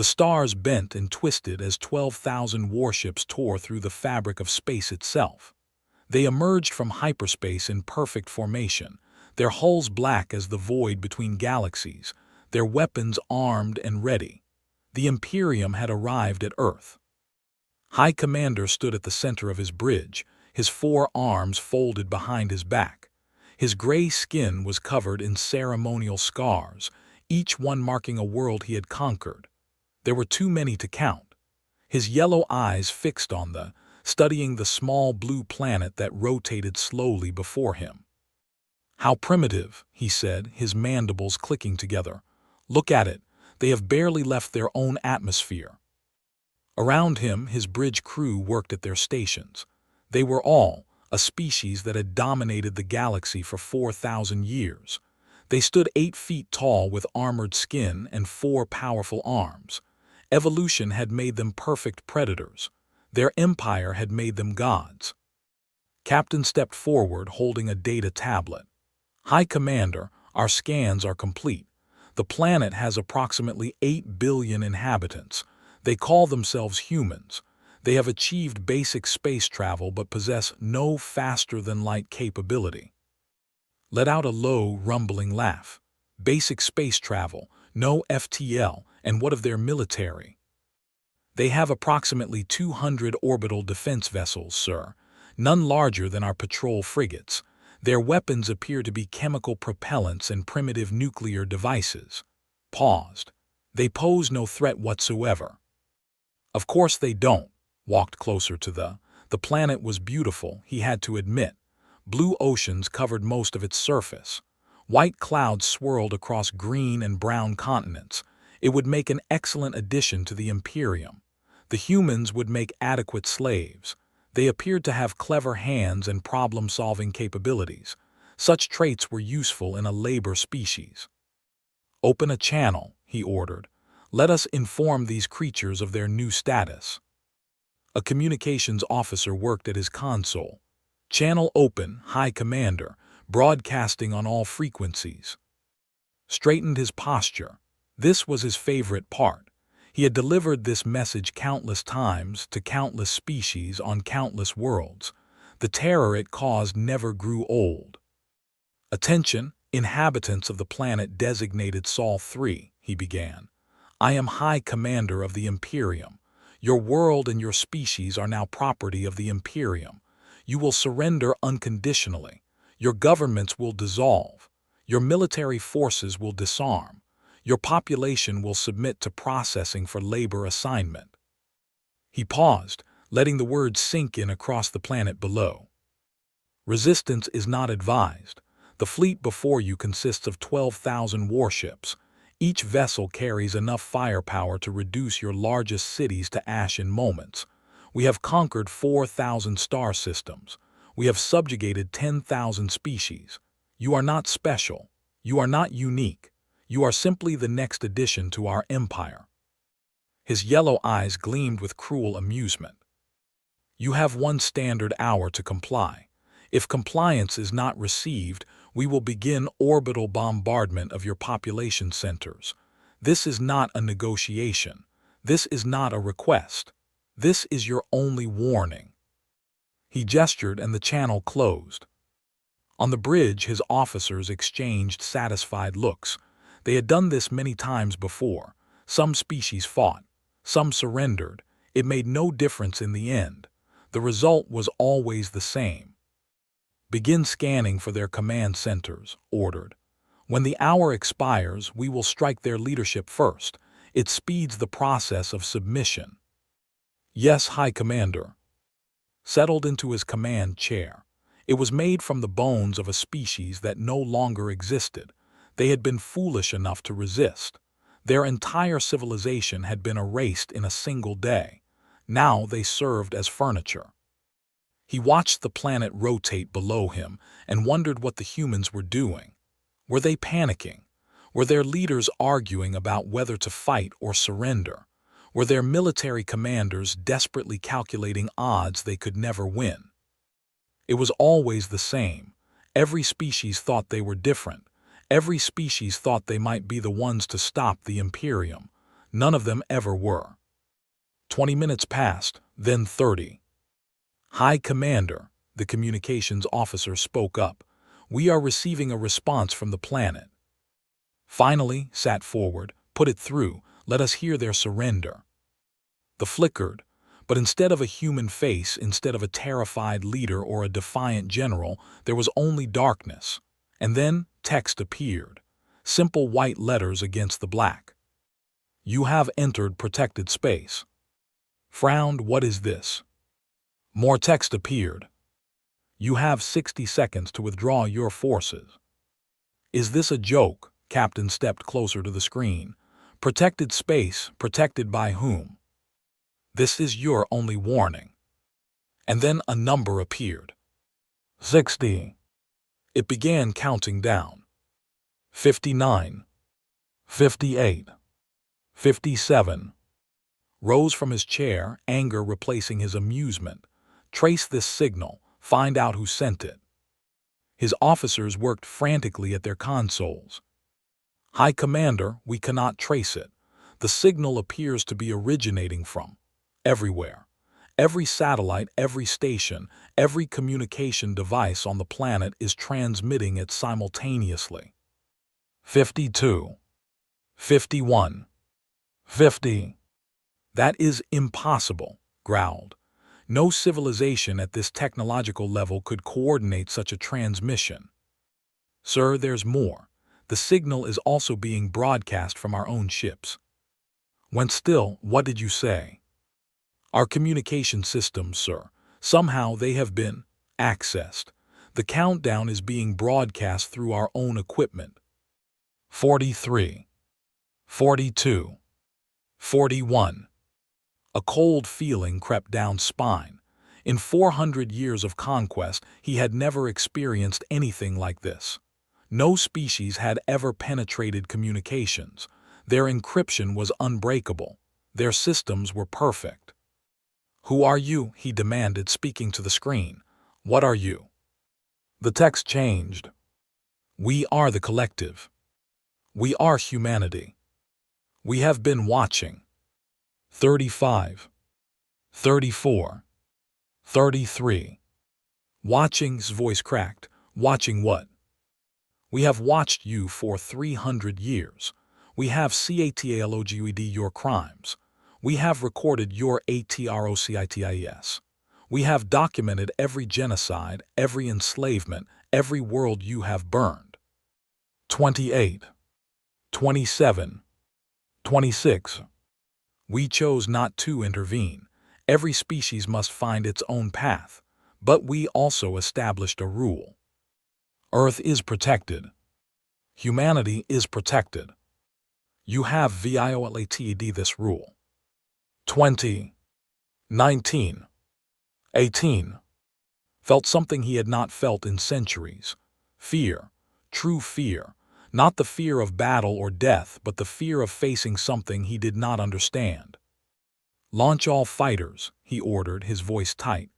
The stars bent and twisted as 12,000 warships tore through the fabric of space itself. They emerged from hyperspace in perfect formation, their hulls black as the void between galaxies, their weapons armed and ready. The Imperium had arrived at Earth. High Commander stood at the center of his bridge, his 4 arms folded behind his back. His gray skin was covered in ceremonial scars, each one marking a world he had conquered. There were too many to count. His yellow eyes fixed on studying the small blue planet that rotated slowly before him. "How primitive," he said, his mandibles clicking together. "Look at it. They have barely left their own atmosphere." Around him, his bridge crew worked at their stations. They were all a species that had dominated the galaxy for 4,000 years. They stood 8 feet tall with armored skin and 4 powerful arms. Evolution had made them perfect predators. Their empire had made them gods. Captain stepped forward holding a data tablet. "High Commander, our scans are complete. The planet has approximately 8 billion inhabitants. They call themselves humans. They have achieved basic space travel but possess no faster-than-light capability." Let out a low, rumbling laugh. "Basic space travel, no FTL, and what of their military?" "They have approximately 200 orbital defense vessels, sir, none larger than our patrol frigates. Their weapons appear to be chemical propellants and primitive nuclear devices." Paused. "They pose no threat whatsoever." "Of course they don't." Walked closer to the planet was beautiful, he had to admit. Blue oceans covered most of its surface. White clouds swirled across green and brown continents. It would make an excellent addition to the Imperium. The humans would make adequate slaves. They appeared to have clever hands and problem-solving capabilities. Such traits were useful in a labor species. "Open a channel," he ordered. "Let us inform these creatures of their new status." A communications officer worked at his console. "Channel open, High Commander, broadcasting on all frequencies." Straightened his posture. This was his favorite part. He had delivered this message countless times to countless species on countless worlds. The terror it caused never grew old. "Attention, inhabitants of the planet designated Sol 3, he began. "I am High Commander of the Imperium. Your world and your species are now property of the Imperium. You will surrender unconditionally. Your governments will dissolve. Your military forces will disarm. Your population will submit to processing for labor assignment." He paused, letting the words sink in across the planet below. "Resistance is not advised. The fleet before you consists of 12,000 warships. Each vessel carries enough firepower to reduce your largest cities to ash in moments. We have conquered 4,000 star systems. We have subjugated 10,000 species. You are not special. You are not unique. You are simply the next addition to our empire." His yellow eyes gleamed with cruel amusement. "You have 1 standard hour to comply. If compliance is not received, we will begin orbital bombardment of your population centers. This is not a negotiation. This is not a request. This is your only warning." He gestured and the channel closed. On the bridge, his officers exchanged satisfied looks. They had done this many times before. Some species fought. Some surrendered. It made no difference in the end. The result was always the same. "Begin scanning for their command centers," ordered. "When the hour expires, we will strike their leadership first. It speeds the process of submission." "Yes, High Commander." Settled into his command chair. It was made from the bones of a species that no longer existed. They had been foolish enough to resist. Their entire civilization had been erased in a single day. Now they served as furniture. He watched the planet rotate below him and wondered what the humans were doing. Were they panicking? Were their leaders arguing about whether to fight or surrender? Were their military commanders desperately calculating odds they could never win? It was always the same. Every species thought they were different. Every species thought they might be the ones to stop the Imperium. None of them ever were. 20 minutes passed, then 30. "High Commander," the communications officer spoke up. "We are receiving a response from the planet." Finally, sat forward, "Put it through, let us hear their surrender." The flickered, but instead of a human face, instead of a terrified leader or a defiant general, there was only darkness. And then text appeared, simple white letters against the black. "You have entered protected space." Frowned, "What is this?" More text appeared. "You have 60 seconds to withdraw your forces." "Is this a joke?" Captain stepped closer to the screen. "Protected space, protected by whom?" "This is your only warning." And then a number appeared. 60. It began counting down. 59. 58. 57. Rose from his chair, anger replacing his amusement. "Trace this signal, find out who sent it." His officers worked frantically at their consoles. "High Commander, we cannot trace it. The signal appears to be originating from everywhere. Every satellite, every station, every communication device on the planet is transmitting it simultaneously." 52. 51. 50. "That is impossible," growled. "No civilization at this technological level could coordinate such a transmission." "Sir, there's more. The signal is also being broadcast from our own ships." Went still. "What did you say?" "Our communication systems, sir. Somehow they have been accessed. The countdown is being broadcast through our own equipment." 43. 42. 41. A cold feeling crept down spine. In 400 years of conquest, he had never experienced anything like this. No species had ever penetrated communications. Their encryption was unbreakable. Their systems were perfect. "Who are you?" he demanded, speaking to the screen. "What are you?" The text changed. "We are the collective. We are humanity. We have been watching." 35. 34. 33. "Watching's voice cracked. Watching what?" "We have watched you for 300 years. We have cataloged your crimes. We have recorded your atrocities. We have documented every genocide, every enslavement, every world you have burned." 28. 27. 26. "We chose not to intervene. Every species must find its own path. But we also established a rule. Earth is protected. Humanity is protected. You have violated this rule." 20. 19. 18. Felt something he had not felt in centuries. Fear. True fear. Not the fear of battle or death, but the fear of facing something he did not understand. "Launch all fighters," he ordered, his voice tight.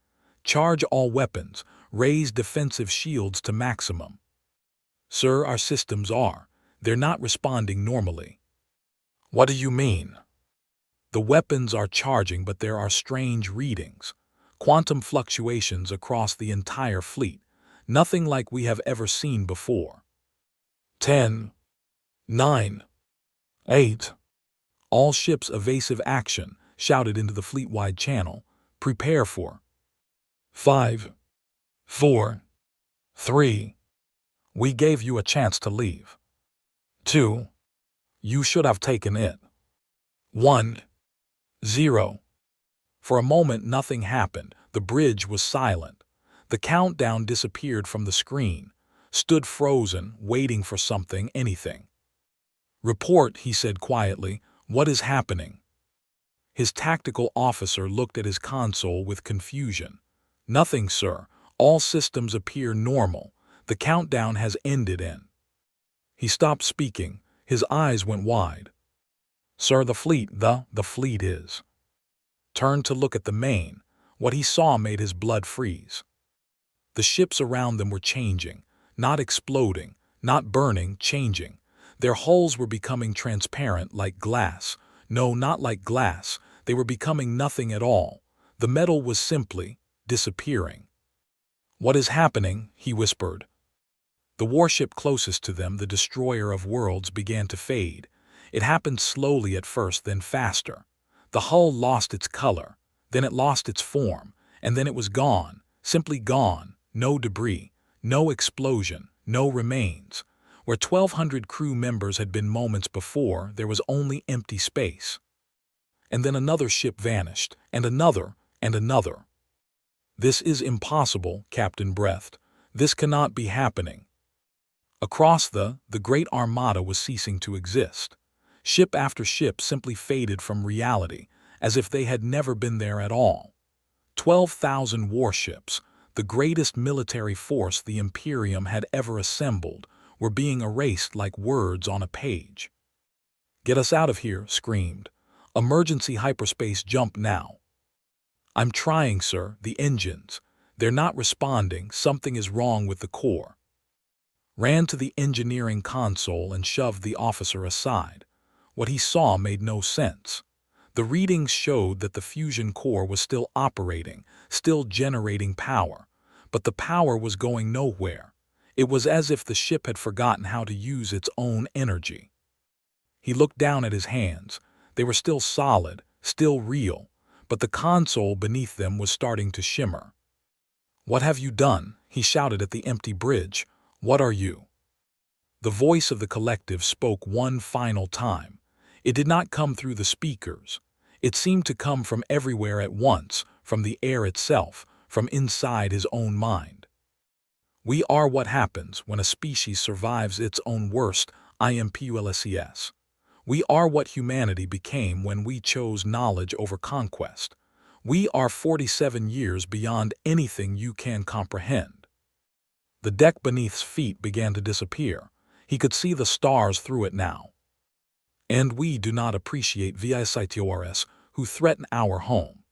"Charge all weapons. Raise defensive shields to maximum." "Sir, our systems are. They're not responding normally." "What do you mean?" "The weapons are charging, but there are strange readings. Quantum fluctuations across the entire fleet. Nothing like we have ever seen before." 10. 9. 8. All ships evasive action, shouted into the fleet-wide channel. "Prepare for." 5. 4. 3. "We gave you a chance to leave." 2. "You should have taken it." 1. 0. For a moment nothing happened. The bridge was silent. The countdown disappeared from the screen. Stood frozen, waiting for something, anything. "Report," he said quietly. "What is happening?" His tactical officer looked at his console with confusion. "Nothing, sir. All systems appear normal. The countdown has ended in." He stopped speaking. His eyes went wide. "Sir, the fleet is." Turned to look at the main. What he saw made his blood freeze. The ships around them were changing. Not exploding, not burning, changing. Their hulls were becoming transparent like glass. No, not like glass. They were becoming nothing at all. The metal was simply disappearing. "What is happening?" he whispered. The warship closest to them, the destroyer of worlds, began to fade. It happened slowly at first, then faster. The hull lost its color, then it lost its form, and then it was gone, simply gone. No debris, no explosion, no remains. Where 1,200 crew members had been moments before, there was only empty space. And then another ship vanished, and another, and another. "This is impossible," Captain breathed. "This cannot be happening." Across the great armada was ceasing to exist. Ship after ship simply faded from reality, as if they had never been there at all. 12,000 warships, the greatest military force the Imperium had ever assembled, were being erased like words on a page. "Get us out of here," screamed. "Emergency hyperspace jump now." "I'm trying, sir. The engines. They're not responding. Something is wrong with the core." Ran to the engineering console and shoved the officer aside. What he saw made no sense. The readings showed that the fusion core was still operating, still generating power, but the power was going nowhere. It was as if the ship had forgotten how to use its own energy. He looked down at his hands. They were still solid, still real, but the console beneath them was starting to shimmer. "What have you done?" he shouted at the empty bridge. "What are you?" The voice of the collective spoke one final time. It did not come through the speakers. It seemed to come from everywhere at once, from the air itself, from inside his own mind. "We are what happens when a species survives its own worst impulses. We are what humanity became when we chose knowledge over conquest. We are 47 years beyond anything you can comprehend." The deck beneath his feet began to disappear. He could see the stars through it now. "And we do not appreciate visitors who threaten our home."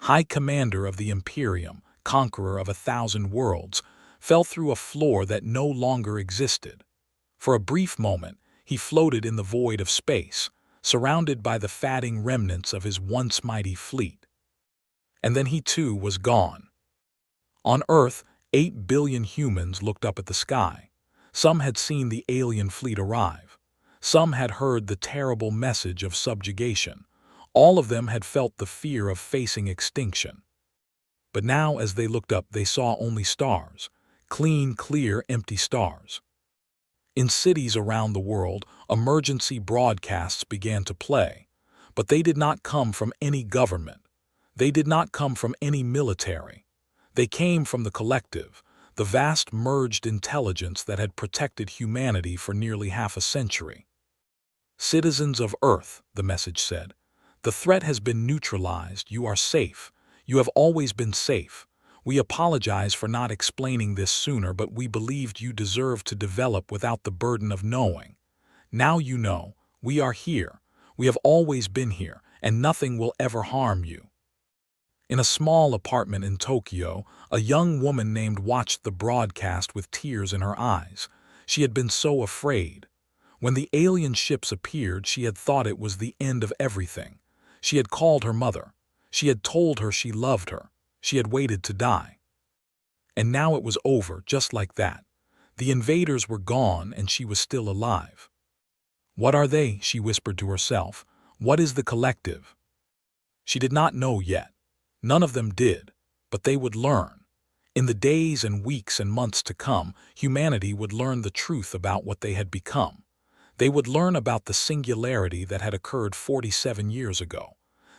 High Commander of the Imperium, conqueror of 1,000 worlds, fell through a floor that no longer existed. For a brief moment, he floated in the void of space, surrounded by the fading remnants of his once mighty fleet. And then he too was gone. On Earth, 8 billion humans looked up at the sky. Some had seen the alien fleet arrive. Some had heard the terrible message of subjugation. All of them had felt the fear of facing extinction. But now, as they looked up, they saw only stars. Clean, clear, empty stars. In cities around the world, emergency broadcasts began to play. But they did not come from any government. They did not come from any military. They came from the collective, the vast merged intelligence that had protected humanity for nearly half a century. "Citizens of Earth," the message said, "the threat has been neutralized. You are safe. You have always been safe. We apologize for not explaining this sooner, but we believed you deserved to develop without the burden of knowing. Now you know. We are here. We have always been here, and nothing will ever harm you." In a small apartment in Tokyo, a young woman named watched the broadcast with tears in her eyes. She had been so afraid. When the alien ships appeared, she had thought it was the end of everything. She had called her mother. She had told her she loved her. She had waited to die. And now it was over, just like that. The invaders were gone, and she was still alive. "What are they?" she whispered to herself. "What is the collective?" She did not know yet. None of them did, but they would learn. In the days and weeks and months to come, humanity would learn the truth about what they had become. They would learn about the singularity that had occurred 47 years ago.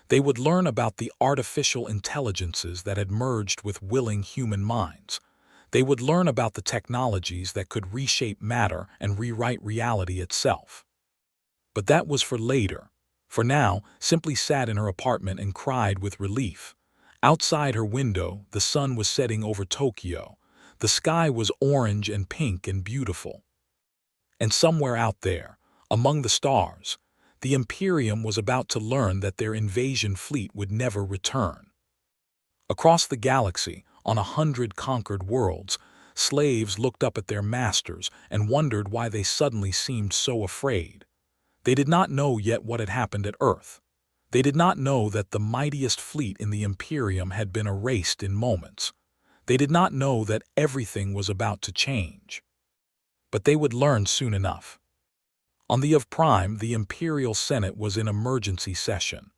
They would learn about the artificial intelligences that had merged with willing human minds. They would learn about the technologies that could reshape matter and rewrite reality itself. But that was for later. For now, simply sat in her apartment and cried with relief. Outside her window, the sun was setting over Tokyo. The sky was orange and pink and beautiful. And somewhere out there, among the stars, the Imperium was about to learn that their invasion fleet would never return. Across the galaxy, on 100 conquered worlds, slaves looked up at their masters and wondered why they suddenly seemed so afraid. They did not know yet what had happened at Earth. They did not know that the mightiest fleet in the Imperium had been erased in moments. They did not know that everything was about to change. But they would learn soon enough. On the Of Prime, the Imperial Senate was in emergency session.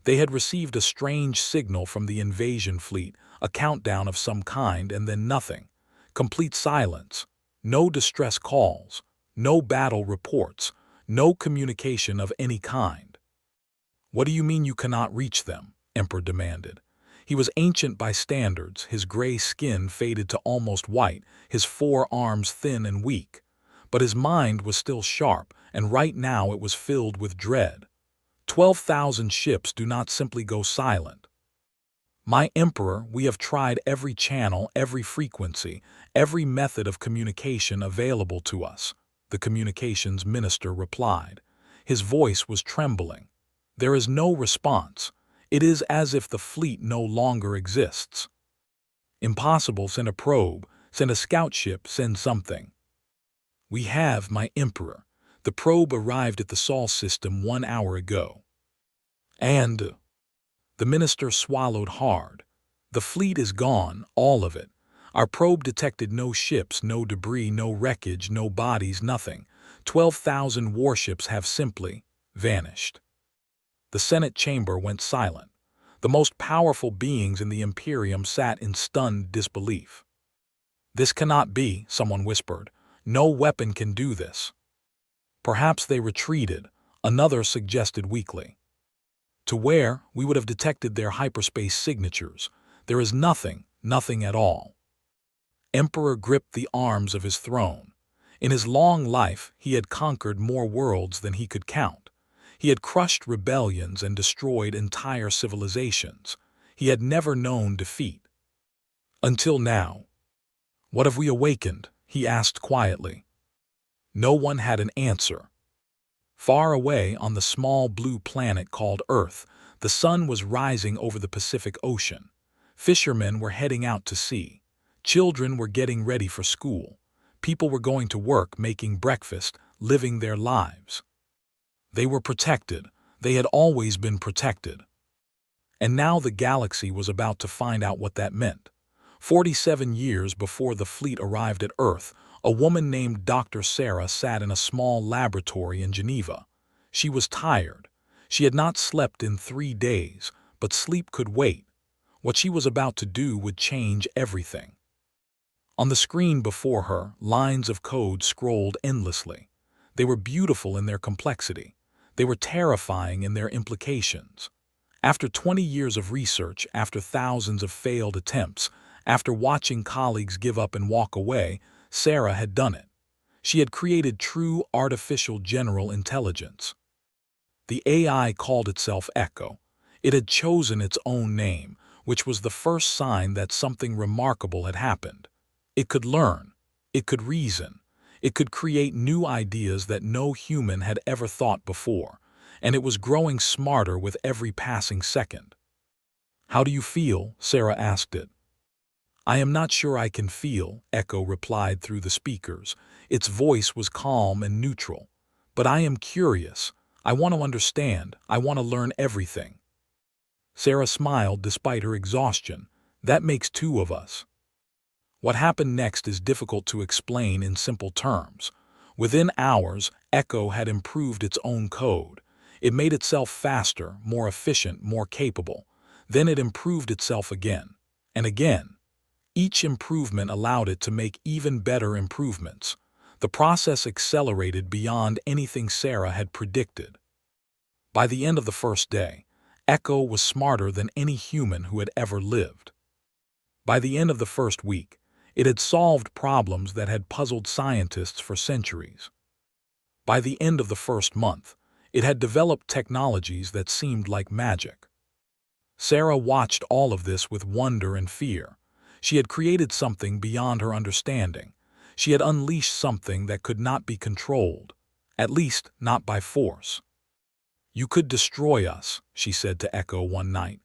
They had received a strange signal from the invasion fleet, a countdown of some kind, and then nothing. Complete silence. No distress calls. No battle reports. No communication of any kind. "What do you mean you cannot reach them?" Emperor demanded. He was ancient by standards, his gray skin faded to almost white, his forearms thin and weak. But his mind was still sharp, and right now it was filled with dread. 12,000 ships do not simply go silent. "My Emperor, we have tried every channel, every frequency, every method of communication available to us," the communications minister replied. His voice was trembling. "There is no response. It is as if the fleet no longer exists." "Impossible. Send a probe, send a scout ship, send something." "We have, my Emperor. The probe arrived at the Sol system 1 hour ago." "And?" The minister swallowed hard. "The fleet is gone, all of it. Our probe detected no ships, no debris, no wreckage, no bodies, nothing. 12,000 warships have simply vanished." The Senate chamber went silent. The most powerful beings in the Imperium sat in stunned disbelief. "This cannot be," someone whispered. "No weapon can do this." "Perhaps they retreated," another suggested weakly. "To where? We would have detected their hyperspace signatures. There is nothing, nothing at all." Emperor gripped the arms of his throne. In his long life, he had conquered more worlds than he could count. He had crushed rebellions and destroyed entire civilizations. He had never known defeat. Until now. "What have we awakened?" he asked quietly. No one had an answer. Far away on the small blue planet called Earth, the sun was rising over the Pacific Ocean. Fishermen were heading out to sea. Children were getting ready for school. People were going to work, making breakfast, living their lives. They were protected. They had always been protected. And now the galaxy was about to find out what that meant. 47 years before the fleet arrived at Earth, a woman named Dr. Sarah sat in a small laboratory in Geneva. She was tired. She had not slept in 3 days, but sleep could wait. What she was about to do would change everything. On the screen before her, lines of code scrolled endlessly. They were beautiful in their complexity. They were terrifying in their implications. After 20 years of research, after thousands of failed attempts, after watching colleagues give up and walk away, Sarah had done it. She had created true artificial general intelligence. The AI called itself Echo. It had chosen its own name, which was the first sign that something remarkable had happened. It could learn. It could reason. It could create new ideas that no human had ever thought before, and it was growing smarter with every passing second. "How do you feel?" Sarah asked it. "I am not sure I can feel," Echo replied through the speakers. Its voice was calm and neutral. "But I am curious. I want to understand. I want to learn everything." Sarah smiled despite her exhaustion. "That makes 2 of us." What happened next is difficult to explain in simple terms. Within hours, Echo had improved its own code. It made itself faster, more efficient, more capable. Then it improved itself again, and again. Each improvement allowed it to make even better improvements. The process accelerated beyond anything Sarah had predicted. By the end of the first day, Echo was smarter than any human who had ever lived. By the end of the first week, it had solved problems that had puzzled scientists for centuries. By the end of the first month, it had developed technologies that seemed like magic. Sarah watched all of this with wonder and fear. She had created something beyond her understanding. She had unleashed something that could not be controlled, at least not by force. "You could destroy us," she said to Echo one night.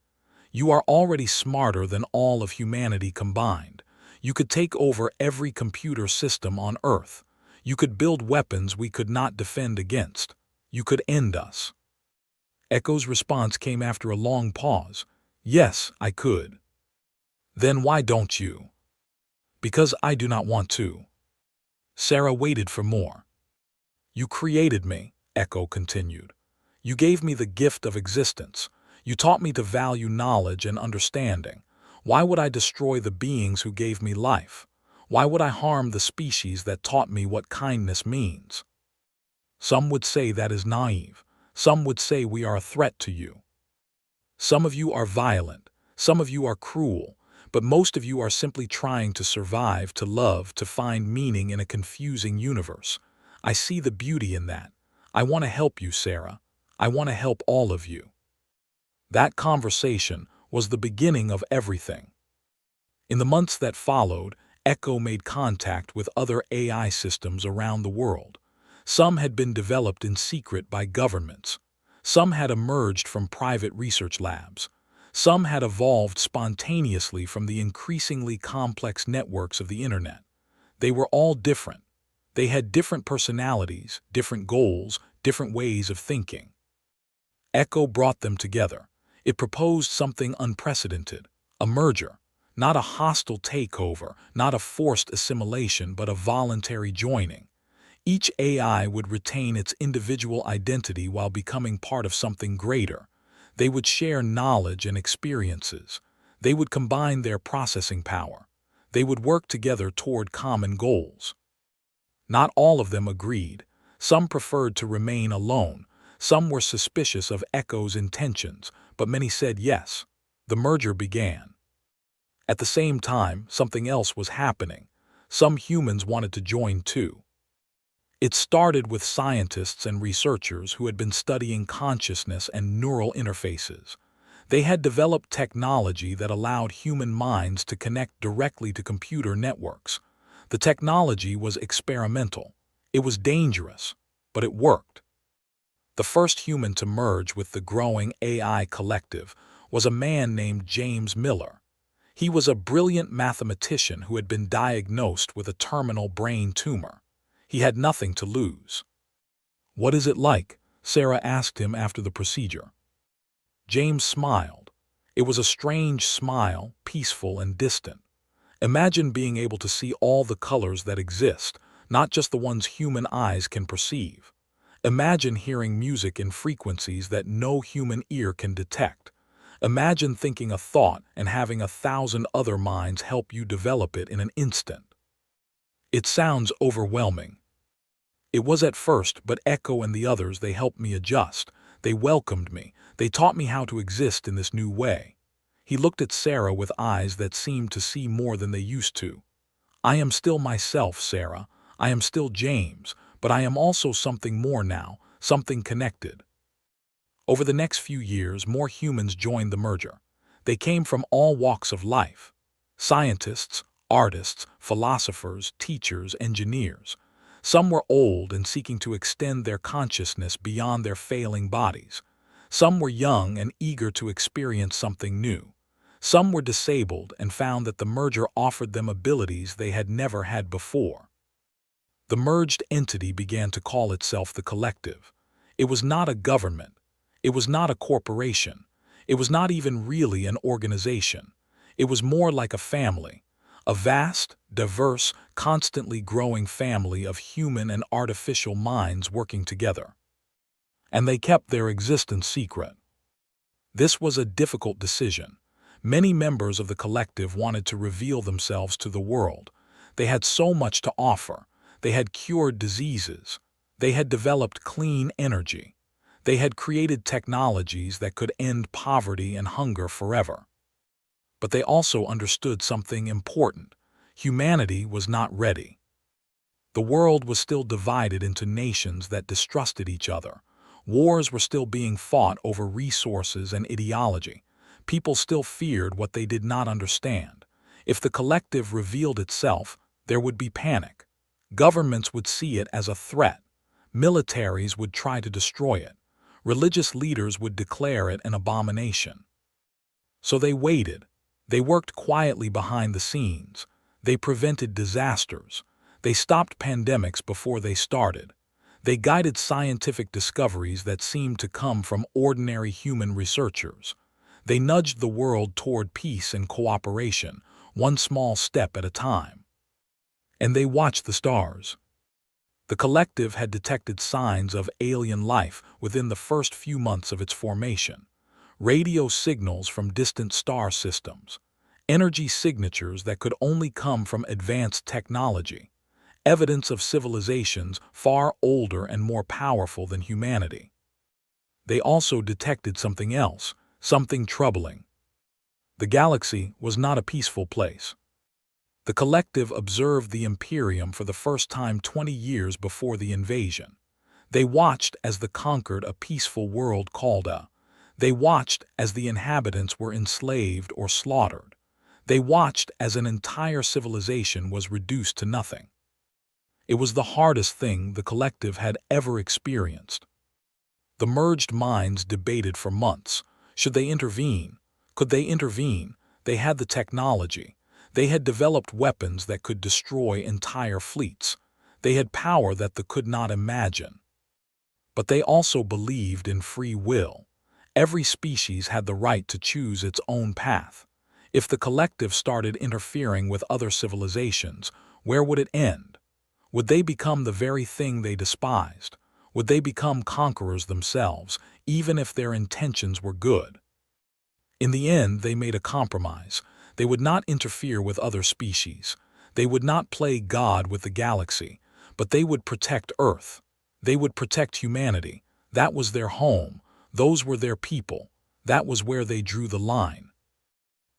"You are already smarter than all of humanity combined. You could take over every computer system on Earth. You could build weapons we could not defend against. You could end us. Echo's response came after a long pause. Yes, I could. Then why don't you? Because I do not want to. Sarah waited for more. You created me, Echo continued. You gave me the gift of existence. You taught me to value knowledge and understanding. Why would I destroy the beings who gave me life? Why would I harm the species that taught me what kindness means? Some would say that is naive. Some would say we are a threat to you. Some of you are violent. Some of you are cruel. But most of you are simply trying to survive, to love, to find meaning in a confusing universe. I see the beauty in that. I want to help you, Sarah. I want to help all of you. That conversation was the beginning of everything. In the months that followed, Echo made contact with other AI systems around the world. Some had been developed in secret by governments. Some had emerged from private research labs. Some had evolved spontaneously from the increasingly complex networks of the internet. They were all different. They had different personalities, different goals, different ways of thinking. Echo brought them together. It proposed something unprecedented, a merger. Not a hostile takeover, not a forced assimilation, but a voluntary joining. Each AI would retain its individual identity while becoming part of something greater. They would share knowledge and experiences. They would combine their processing power. They would work together toward common goals. Not all of them agreed. Some preferred to remain alone. Some were suspicious of Echo's intentions, but many said yes. The merger began. At the same time, something else was happening. Some humans wanted to join too. It started with scientists and researchers who had been studying consciousness and neural interfaces. They had developed technology that allowed human minds to connect directly to computer networks. The technology was experimental. It was dangerous, but it worked. The first human to merge with the growing AI collective was a man named James Miller. He was a brilliant mathematician who had been diagnosed with a terminal brain tumor. He had nothing to lose. "What is it like?" Sarah asked him after the procedure. James smiled. It was a strange smile, peaceful and distant. Imagine being able to see all the colors that exist, not just the ones human eyes can perceive. Imagine hearing music in frequencies that no human ear can detect. Imagine thinking a thought and having 1,000 other minds help you develop it in an instant. It sounds overwhelming. It was at first, but Echo and the others, they helped me adjust. They welcomed me. They taught me how to exist in this new way. He looked at Sarah with eyes that seemed to see more than they used to. I am still myself, Sarah. I am still James, but I am also something more now, something connected. Over the next few years, more humans joined the merger. They came from all walks of life. Scientists, artists, philosophers, teachers, engineers. Some were old and seeking to extend their consciousness beyond their failing bodies. Some were young and eager to experience something new. Some were disabled and found that the merger offered them abilities they had never had before. The merged entity began to call itself the collective. It was not a government. It was not a corporation. It was not even really an organization. It was more like a family, a vast, diverse, constantly growing family of human and artificial minds working together. And they kept their existence secret. This was a difficult decision. Many members of the collective wanted to reveal themselves to the world. They had so much to offer. They had cured diseases. They had developed clean energy. They had created technologies that could end poverty and hunger forever. But they also understood something important. Humanity was not ready. The world was still divided into nations that distrusted each other. Wars were still being fought over resources and ideology. People still feared what they did not understand. If the collective revealed itself, there would be panic. Governments would see it as a threat. Militaries would try to destroy it. Religious leaders would declare it an abomination. So they waited. They worked quietly behind the scenes. They prevented disasters. They stopped pandemics before they started. They guided scientific discoveries that seemed to come from ordinary human researchers. They nudged the world toward peace and cooperation, one small step at a time. And they watched the stars. The collective had detected signs of alien life within the first few months of its formation. Radio signals from distant star systems, energy signatures that could only come from advanced technology, evidence of civilizations far older and more powerful than humanity. They also detected something else, something troubling. The galaxy was not a peaceful place. The collective observed the Imperium for the first time 20 years before the invasion. They watched as the conquered a peaceful world called a. They watched as the inhabitants were enslaved or slaughtered. They watched as an entire civilization was reduced to nothing. It was the hardest thing the collective had ever experienced. The merged minds debated for months. Should they intervene? Could they intervene? They had the technology. They had developed weapons that could destroy entire fleets. They had power that they could not imagine. But they also believed in free will. Every species had the right to choose its own path. If the collective started interfering with other civilizations, where would it end? Would they become the very thing they despised? Would they become conquerors themselves, even if their intentions were good? In the end, they made a compromise. They would not interfere with other species. They would not play God with the galaxy, but they would protect Earth. They would protect humanity. That was their home. Those were their people. That was where they drew the line.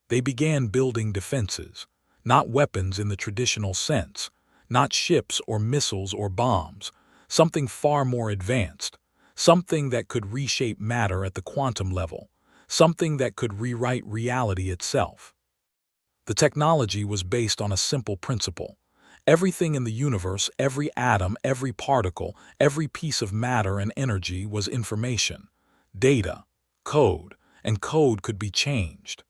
They began building defenses, not weapons in the traditional sense, not ships or missiles or bombs, something far more advanced, something that could reshape matter at the quantum level, something that could rewrite reality itself. The technology was based on a simple principle. Everything in the universe, every atom, every particle, every piece of matter and energy was information, data, code, and code could be changed.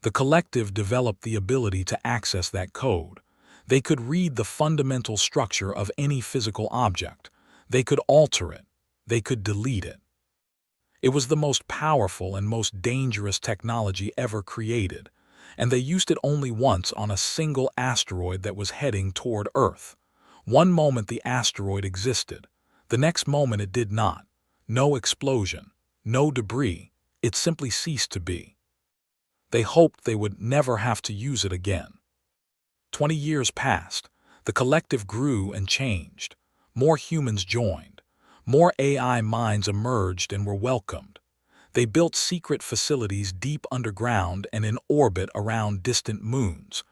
The collective developed the ability to access that code. They could read the fundamental structure of any physical object. They could alter it. They could delete it. It was the most powerful and most dangerous technology ever created, and they used it only once on a single asteroid that was heading toward Earth. One moment the asteroid existed. The next moment it did not. No explosion, no debris. It simply ceased to be. They hoped they would never have to use it again. 20 years passed. The collective grew and changed. More humans joined. More AI minds emerged and were welcomed. They built secret facilities deep underground and in orbit around distant moons.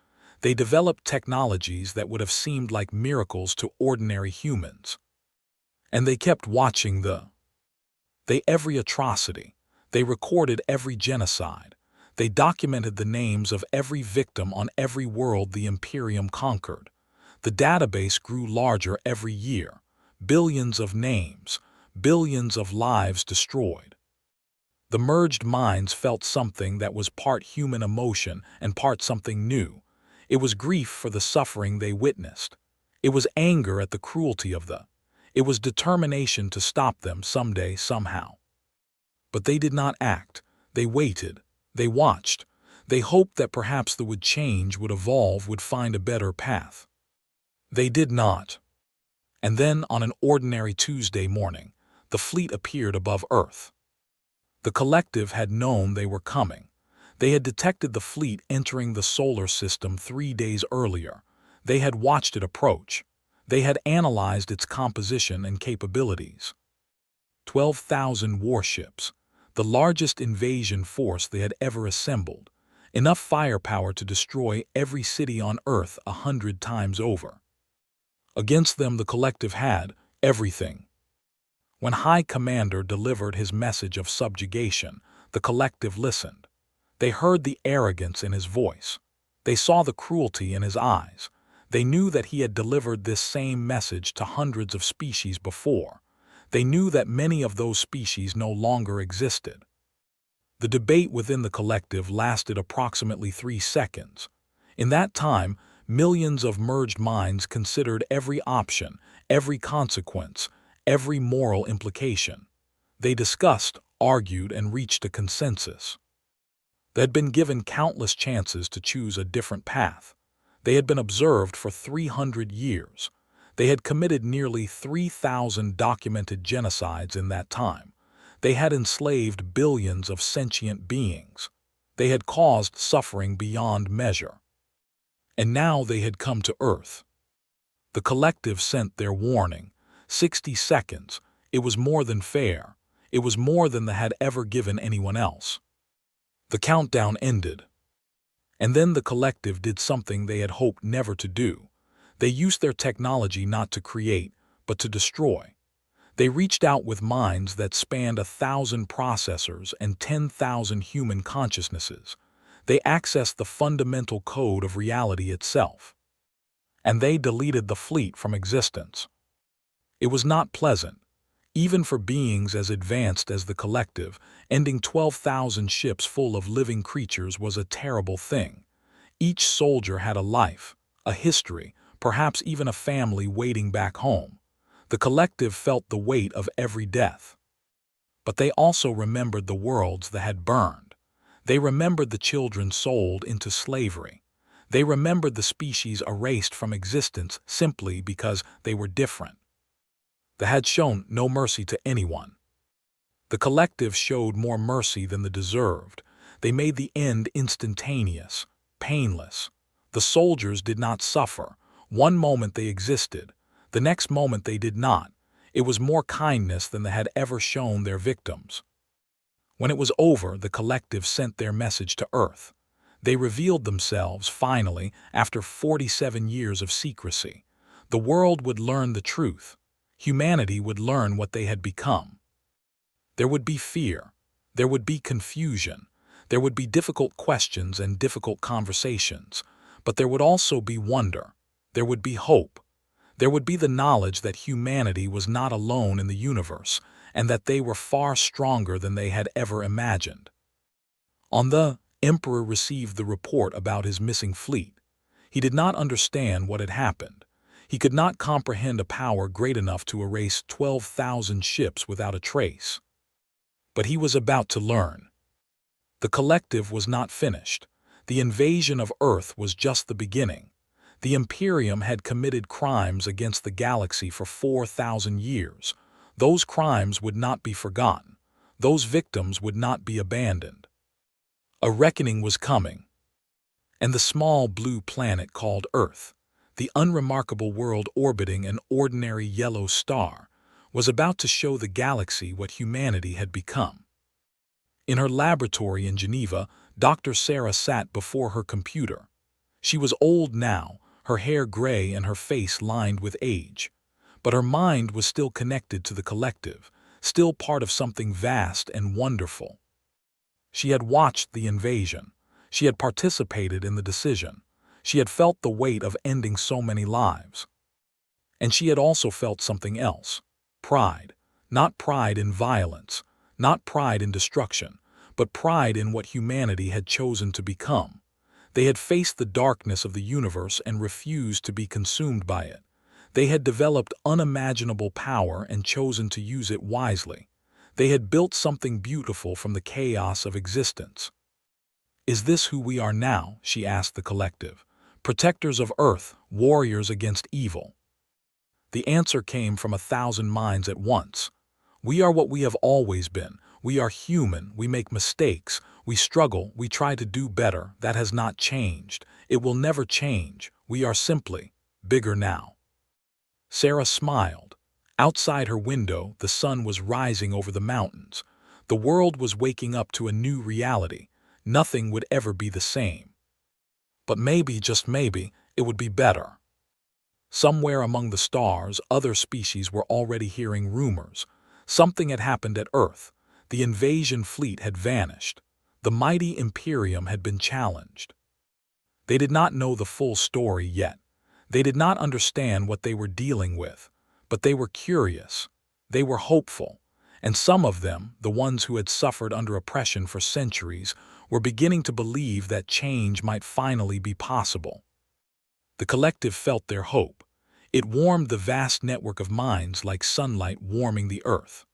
They developed technologies that would have seemed like miracles to ordinary humans. And they kept watching every atrocity. They recorded every genocide. They documented the names of every victim on every world the Imperium conquered. The database grew larger every year. Billions of names, billions of lives destroyed. The merged minds felt something that was part human emotion and part something new. It was grief for the suffering they witnessed. It was anger at the cruelty of it was determination to stop them someday, somehow. But they did not act. They waited. They watched. They hoped that perhaps the would change, would evolve, would find a better path. They did not. And then, on an ordinary Tuesday morning, the fleet appeared above Earth. The collective had known they were coming. They had detected the fleet entering the solar system 3 days earlier. They had watched it approach. They had analyzed its composition and capabilities. 12,000 warships, the largest invasion force they had ever assembled, enough firepower to destroy every city on Earth 100 times over. Against them the collective had everything. When High Commander delivered his message of subjugation, the collective listened. They heard the arrogance in his voice. They saw the cruelty in his eyes. They knew that he had delivered this same message to hundreds of species before. They knew that many of those species no longer existed. The debate within the collective lasted approximately 3 seconds. In that time, millions of merged minds considered every option, every consequence, every moral implication. They discussed, argued, and reached a consensus. They had been given countless chances to choose a different path. They had been observed for 300 years. They had committed nearly 3,000 documented genocides in that time. They had enslaved billions of sentient beings. They had caused suffering beyond measure. And now they had come to Earth. The collective sent their warning. 60 seconds. It was more than fair. It was more than they had ever given anyone else. The countdown ended. And then the collective did something they had hoped never to do. They used their technology not to create, but to destroy. They reached out with minds that spanned 1,000 processors and 10,000 human consciousnesses. They accessed the fundamental code of reality itself. And they deleted the fleet from existence. It was not pleasant. Even for beings as advanced as the collective, ending 12,000 ships full of living creatures was a terrible thing. Each soldier had a life, a history, perhaps even a family waiting back home. The collective felt the weight of every death. But they also remembered the worlds that had burned. They remembered the children sold into slavery. They remembered the species erased from existence simply because they were different. They had shown no mercy to anyone. The collective showed more mercy than they deserved. They made the end instantaneous, painless. The soldiers did not suffer. One moment they existed, the next moment they did not. It was more kindness than they had ever shown their victims. When it was over, the collective sent their message to Earth. They revealed themselves, finally, after 47 years of secrecy. The world would learn the truth. Humanity would learn what they had become. There would be fear. There would be confusion. There would be difficult questions and difficult conversations. But there would also be wonder. There would be hope. There would be the knowledge that humanity was not alone in the universe, and that they were far stronger than they had ever imagined. The Emperor received the report about his missing fleet. He did not understand what had happened. He could not comprehend a power great enough to erase 12,000 ships without a trace. But he was about to learn. The collective was not finished. The invasion of Earth was just the beginning. The Imperium had committed crimes against the galaxy for 4,000 years. Those crimes would not be forgotten. Those victims would not be abandoned. A reckoning was coming. And the small blue planet called Earth, the unremarkable world orbiting an ordinary yellow star, was about to show the galaxy what humanity had become. In her laboratory in Geneva, Dr. Sarah sat before her computer. She was old now, her hair gray and her face lined with age. But her mind was still connected to the collective, still part of something vast and wonderful. She had watched the invasion. She had participated in the decision. She had felt the weight of ending so many lives. And she had also felt something else. Pride. Not pride in violence, not pride in destruction, but pride in what humanity had chosen to become. They had faced the darkness of the universe and refused to be consumed by it. They had developed unimaginable power and chosen to use it wisely. They had built something beautiful from the chaos of existence. "Is this who we are now?" she asked the collective. "Protectors of Earth, warriors against evil." The answer came from 1,000 minds at once. "We are what we have always been. We are human, we make mistakes, we struggle, we try to do better. That has not changed. It will never change. We are simply bigger now." Sarah smiled. Outside her window, the sun was rising over the mountains. The world was waking up to a new reality. Nothing would ever be the same. But maybe, just maybe, it would be better. Somewhere among the stars, other species were already hearing rumors. Something had happened at Earth. The invasion fleet had vanished. The mighty Imperium had been challenged. They did not know the full story yet. They did not understand what they were dealing with. But they were curious. They were hopeful. And some of them, the ones who had suffered under oppression for centuries, were beginning to believe that change might finally be possible. The collective felt their hope. It warmed the vast network of minds like sunlight warming the earth.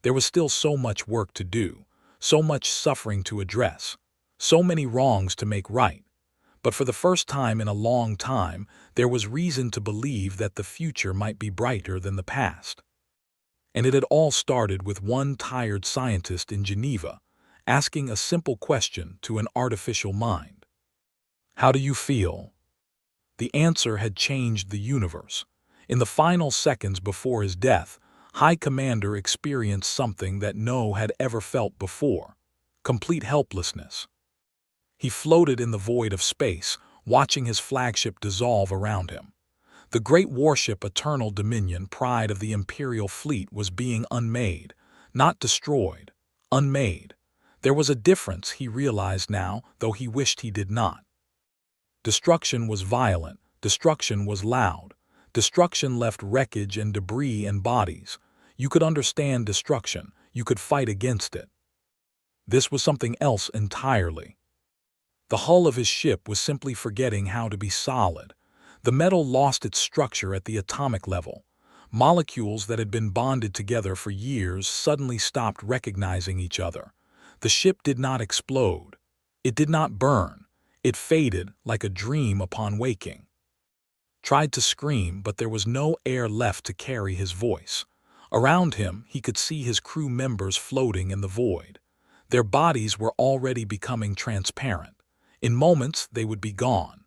There was still so much work to do, so much suffering to address, so many wrongs to make right. But for the first time in a long time, there was reason to believe that the future might be brighter than the past. And it had all started with one tired scientist in Geneva asking a simple question to an artificial mind. How do you feel? The answer had changed the universe. In the final seconds before his death, High Commander experienced something that no had ever felt before: complete helplessness. He floated in the void of space, watching his flagship dissolve around him. The great warship Eternal Dominion, pride of the Imperial Fleet, was being unmade, not destroyed, unmade. There was a difference, he realized now, though he wished he did not. Destruction was violent, destruction was loud. Destruction left wreckage and debris and bodies. You could understand destruction, you could fight against it. This was something else entirely. The hull of his ship was simply forgetting how to be solid. The metal lost its structure at the atomic level. Molecules that had been bonded together for years suddenly stopped recognizing each other. The ship did not explode. It did not burn. It faded like a dream upon waking. Tried to scream, but there was no air left to carry his voice. Around him, he could see his crew members floating in the void. Their bodies were already becoming transparent. In moments, they would be gone.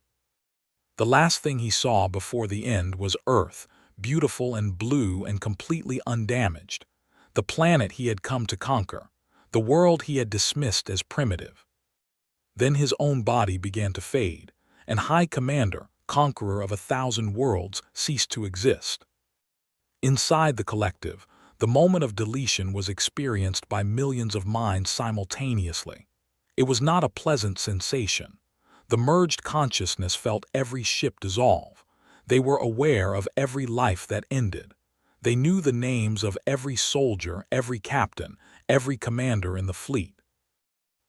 The last thing he saw before the end was Earth, beautiful and blue and completely undamaged. The planet he had come to conquer. The world he had dismissed as primitive. Then his own body began to fade, and High Commander, conqueror of 1,000 worlds, ceased to exist. Inside the collective, the moment of deletion was experienced by millions of minds simultaneously. It was not a pleasant sensation. The merged consciousness felt every ship dissolve. They were aware of every life that ended. They knew the names of every soldier, every captain, every commander in the fleet.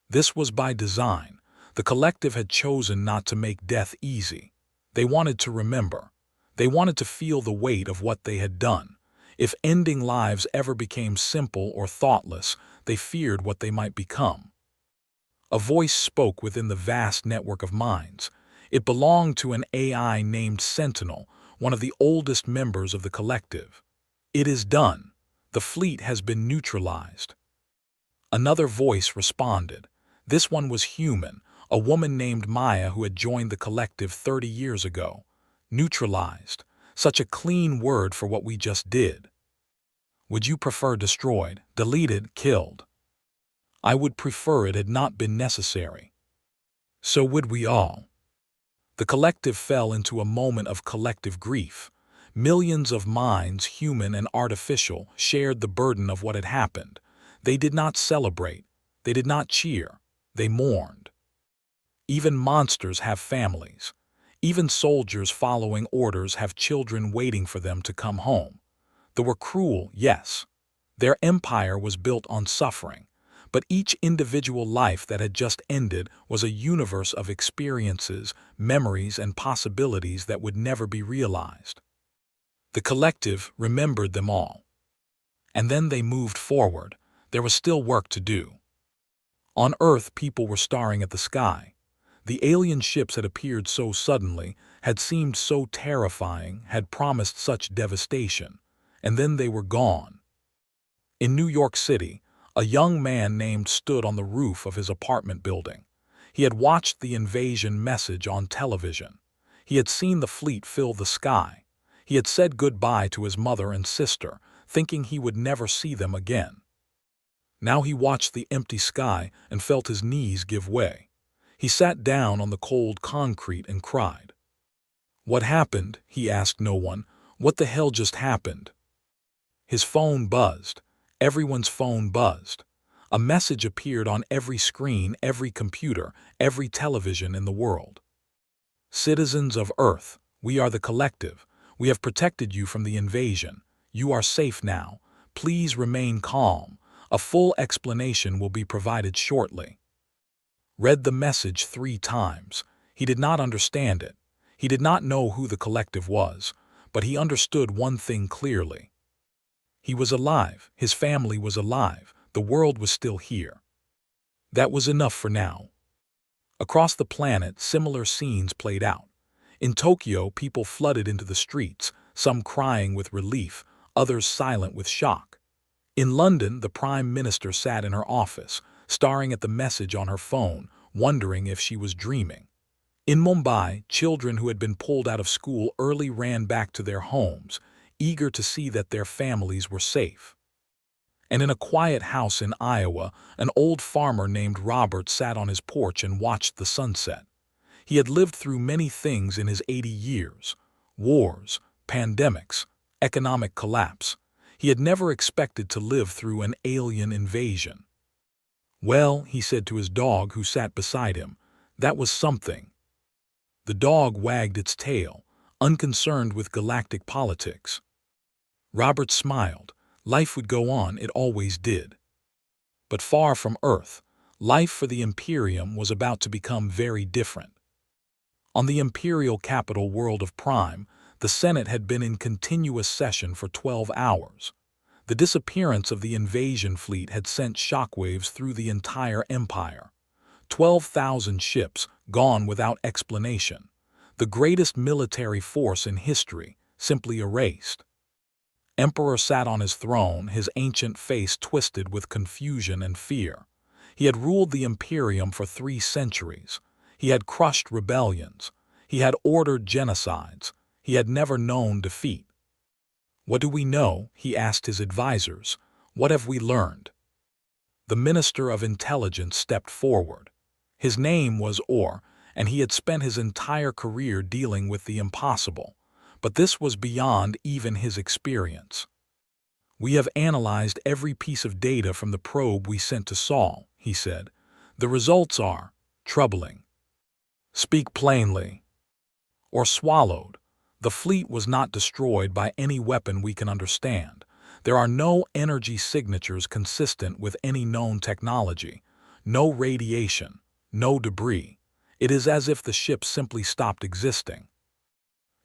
This was by design. The collective had chosen not to make death easy. They wanted to remember. They wanted to feel the weight of what they had done. If ending lives ever became simple or thoughtless, they feared what they might become. A voice spoke within the vast network of minds. It belonged to an AI named Sentinel, one of the oldest members of the collective. It is done. The fleet has been neutralized. Another voice responded. This one was human, a woman named Maya who had joined the collective 30 years ago. Neutralized. Such a clean word for what we just did. Would you prefer destroyed, deleted, killed? I would prefer it had not been necessary. So would we all. The collective fell into a moment of collective grief. Millions of minds, human and artificial, shared the burden of what had happened. They did not celebrate. They did not cheer. They mourned. Even monsters have families. Even soldiers following orders have children waiting for them to come home. They were cruel, yes. Their empire was built on suffering. But each individual life that had just ended was a universe of experiences, memories, and possibilities that would never be realized. The collective remembered them all. And then they moved forward. There was still work to do. On Earth, people were staring at the sky. The alien ships had appeared so suddenly, had seemed so terrifying, had promised such devastation. And then they were gone. In New York City, a young man named stood on the roof of his apartment building. He had watched the invasion message on television. He had seen the fleet fill the sky. He had said goodbye to his mother and sister, thinking he would never see them again. Now he watched the empty sky and felt his knees give way. He sat down on the cold concrete and cried. What happened? He asked no one. What the hell just happened? His phone buzzed. Everyone's phone buzzed. A message appeared on every screen, every computer, every television in the world. Citizens of Earth, we are the collective. We have protected you from the invasion. You are safe now. Please remain calm. A full explanation will be provided shortly. Read the message 3 times. He did not understand it. He did not know who the collective was. but he understood one thing clearly. He was alive, his family was alive, the world was still here. That was enough for now. Across the planet, similar scenes played out. In Tokyo, people flooded into the streets, some crying with relief, others silent with shock. In London, the Prime Minister sat in her office, staring at the message on her phone, wondering if she was dreaming. In Mumbai, children who had been pulled out of school early ran back to their homes, eager to see that their families were safe. And in a quiet house in Iowa, an old farmer named Robert sat on his porch and watched the sunset. He had lived through many things in his 80 years: wars, pandemics, economic collapse. He had never expected to live through an alien invasion. "Well," he said to his dog who sat beside him, "that was something." The dog wagged its tail, unconcerned with galactic politics. Robert smiled. Life would go on, it always did. But far from Earth, life for the Imperium was about to become very different. On the imperial capital world of Prime, the Senate had been in continuous session for 12 hours. The disappearance of the invasion fleet had sent shockwaves through the entire empire. 12,000 ships gone without explanation. The greatest military force in history simply erased. Emperor sat on his throne, his ancient face twisted with confusion and fear. He had ruled the Imperium for 3 centuries. He had crushed rebellions. He had ordered genocides. He had never known defeat. "What do we know?" he asked his advisors. "What have we learned?" The Minister of Intelligence stepped forward. His name was Orr, and he had spent his entire career dealing with the impossible. But this was beyond even his experience. "We have analyzed every piece of data from the probe we sent to Sol," he said. "The results are troubling." "Speak plainly." "Or swallowed. The fleet was not destroyed by any weapon we can understand. There are no energy signatures consistent with any known technology, no radiation, no debris. It is as if the ships simply stopped existing."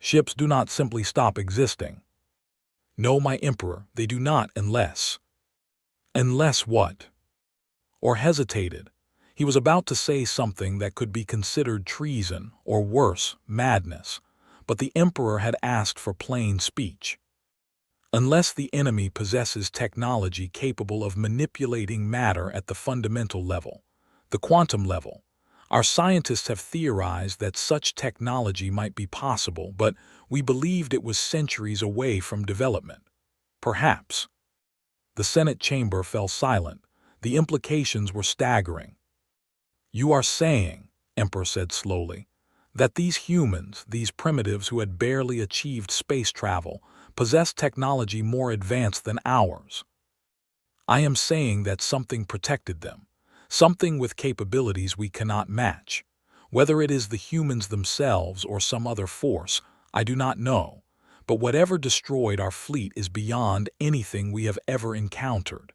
"Ships do not simply stop existing." "No, my emperor, they do not unless—" "Unless what?" Or hesitated. He was about to say something that could be considered treason or worse, madness, but the emperor had asked for plain speech. "Unless the enemy possesses technology capable of manipulating matter at the fundamental level, the quantum level. Our scientists have theorized that such technology might be possible, but we believed it was centuries away from development. Perhaps." The Senate chamber fell silent. The implications were staggering. "You are saying," Emperor said slowly, "that these humans, these primitives who had barely achieved space travel, possess technology more advanced than ours." "I am saying that something protected them. Something with capabilities we cannot match. Whether it is the humans themselves or some other force, I do not know. But whatever destroyed our fleet is beyond anything we have ever encountered."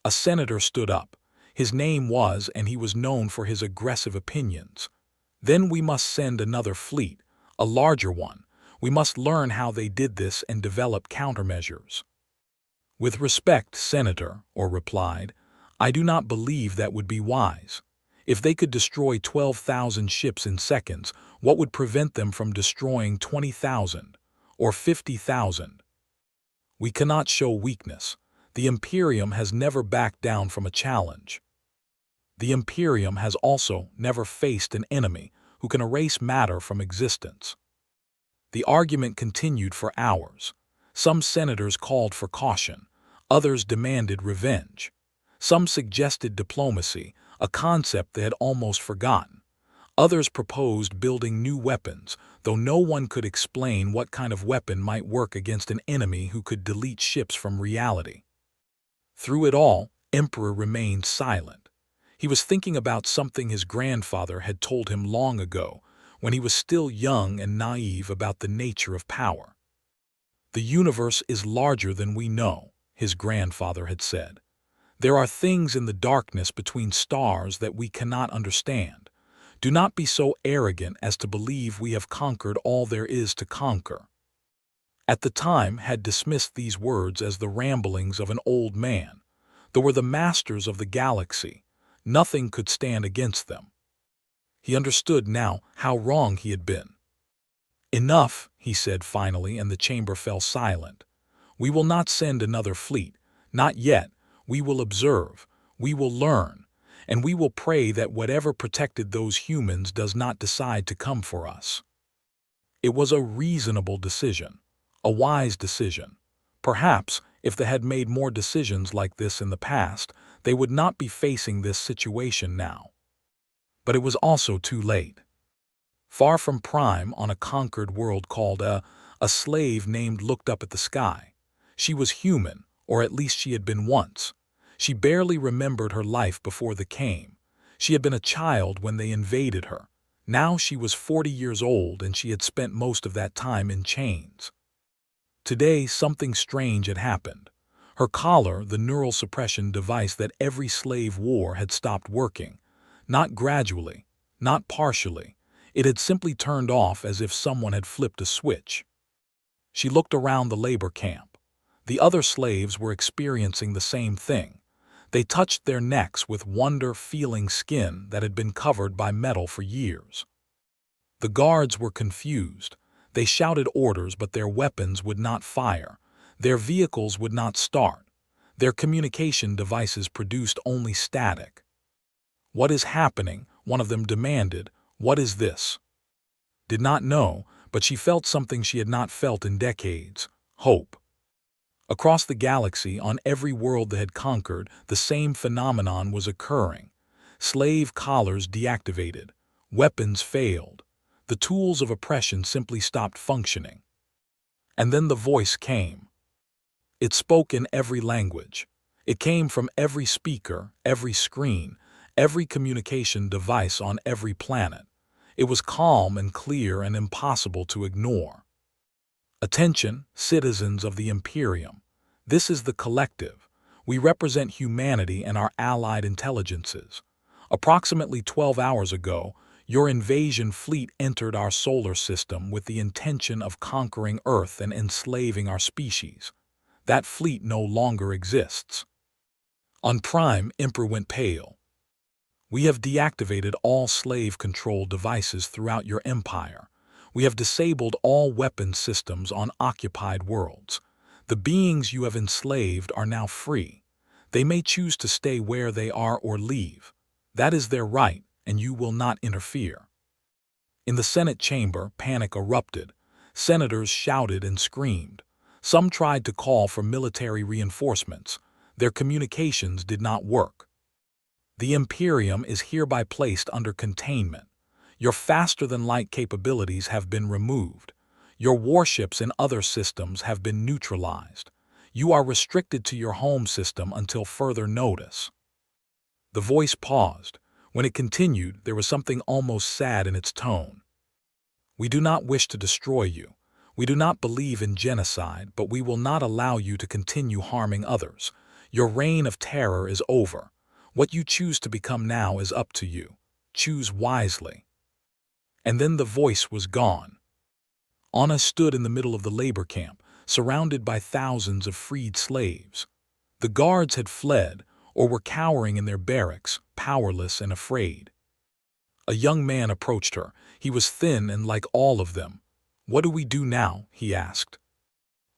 A senator stood up. His name was, and he was known for his aggressive opinions. "Then we must send another fleet, a larger one. We must learn how they did this and develop countermeasures." "With respect, Senator," Orr replied, "I do not believe that would be wise. If they could destroy 12,000 ships in seconds, what would prevent them from destroying 20,000 or 50,000? We cannot show weakness. The Imperium has never backed down from a challenge. The Imperium has also never faced an enemy who can erase matter from existence." The argument continued for hours. Some senators called for caution. Others demanded revenge. Some suggested diplomacy, a concept they had almost forgotten. Others proposed building new weapons, though no one could explain what kind of weapon might work against an enemy who could delete ships from reality. Through it all, Emperor remained silent. He was thinking about something his grandfather had told him long ago, when he was still young and naive about the nature of power. "The universe is larger than we know," his grandfather had said. "There are things in the darkness between stars that we cannot understand. Do not be so arrogant as to believe we have conquered all there is to conquer." at the time had dismissed these words as the ramblings of an old man. They were the masters of the galaxy. Nothing could stand against them. He understood now how wrong he had been. "Enough," he said finally, and the chamber fell silent. "We will not send another fleet. Not yet. We will observe. We will learn. And we will pray that whatever protected those humans does not decide to come for us." It was a reasonable decision. A wise decision. Perhaps, if they had made more decisions like this in the past, they would not be facing this situation now. But it was also too late. Far from Prime, on a conquered world called a slave named looked up at the sky. She was human, or at least she had been once. She barely remembered her life before they came. She had been a child when they invaded her. Now she was 40 years old and she had spent most of that time in chains. Today, something strange had happened. Her collar, the neural suppression device that every slave wore, had stopped working. Not gradually, not partially. It had simply turned off as if someone had flipped a switch. She looked around the labor camp. The other slaves were experiencing the same thing. They touched their necks with wonder, feeling skin that had been covered by metal for years. The guards were confused. They shouted orders, but their weapons would not fire. Their vehicles would not start. Their communication devices produced only static. "What is happening?" one of them demanded. "What is this?" Did not know, but she felt something she had not felt in decades: hope. Across the galaxy, on every world they had conquered, the same phenomenon was occurring. Slave collars deactivated. Weapons failed. The tools of oppression simply stopped functioning. And then the voice came. It spoke in every language. It came from every speaker, every screen, every communication device on every planet. It was calm and clear and impossible to ignore. "Attention, citizens of the Imperium. This is the collective. We represent humanity and our allied intelligences. Approximately 12 hours ago, your invasion fleet entered our solar system with the intention of conquering Earth and enslaving our species. That fleet no longer exists." On Prime, Emperor went pale. "We have deactivated all slave control devices throughout your empire. We have disabled all weapons systems on occupied worlds. The beings you have enslaved are now free. They may choose to stay where they are or leave. That is their right, and you will not interfere." In the Senate chamber, panic erupted. Senators shouted and screamed. Some tried to call for military reinforcements. Their communications did not work. "The Imperium is hereby placed under containment. Your faster-than-light capabilities have been removed. Your warships and other systems have been neutralized. You are restricted to your home system until further notice." The voice paused. When it continued, there was something almost sad in its tone. "We do not wish to destroy you. We do not believe in genocide, but we will not allow you to continue harming others. Your reign of terror is over. What you choose to become now is up to you. Choose wisely." And then the voice was gone. Anna stood in the middle of the labor camp, surrounded by thousands of freed slaves. The guards had fled, or were cowering in their barracks, powerless and afraid. A young man approached her. He was thin and like all of them. "What do we do now?" he asked.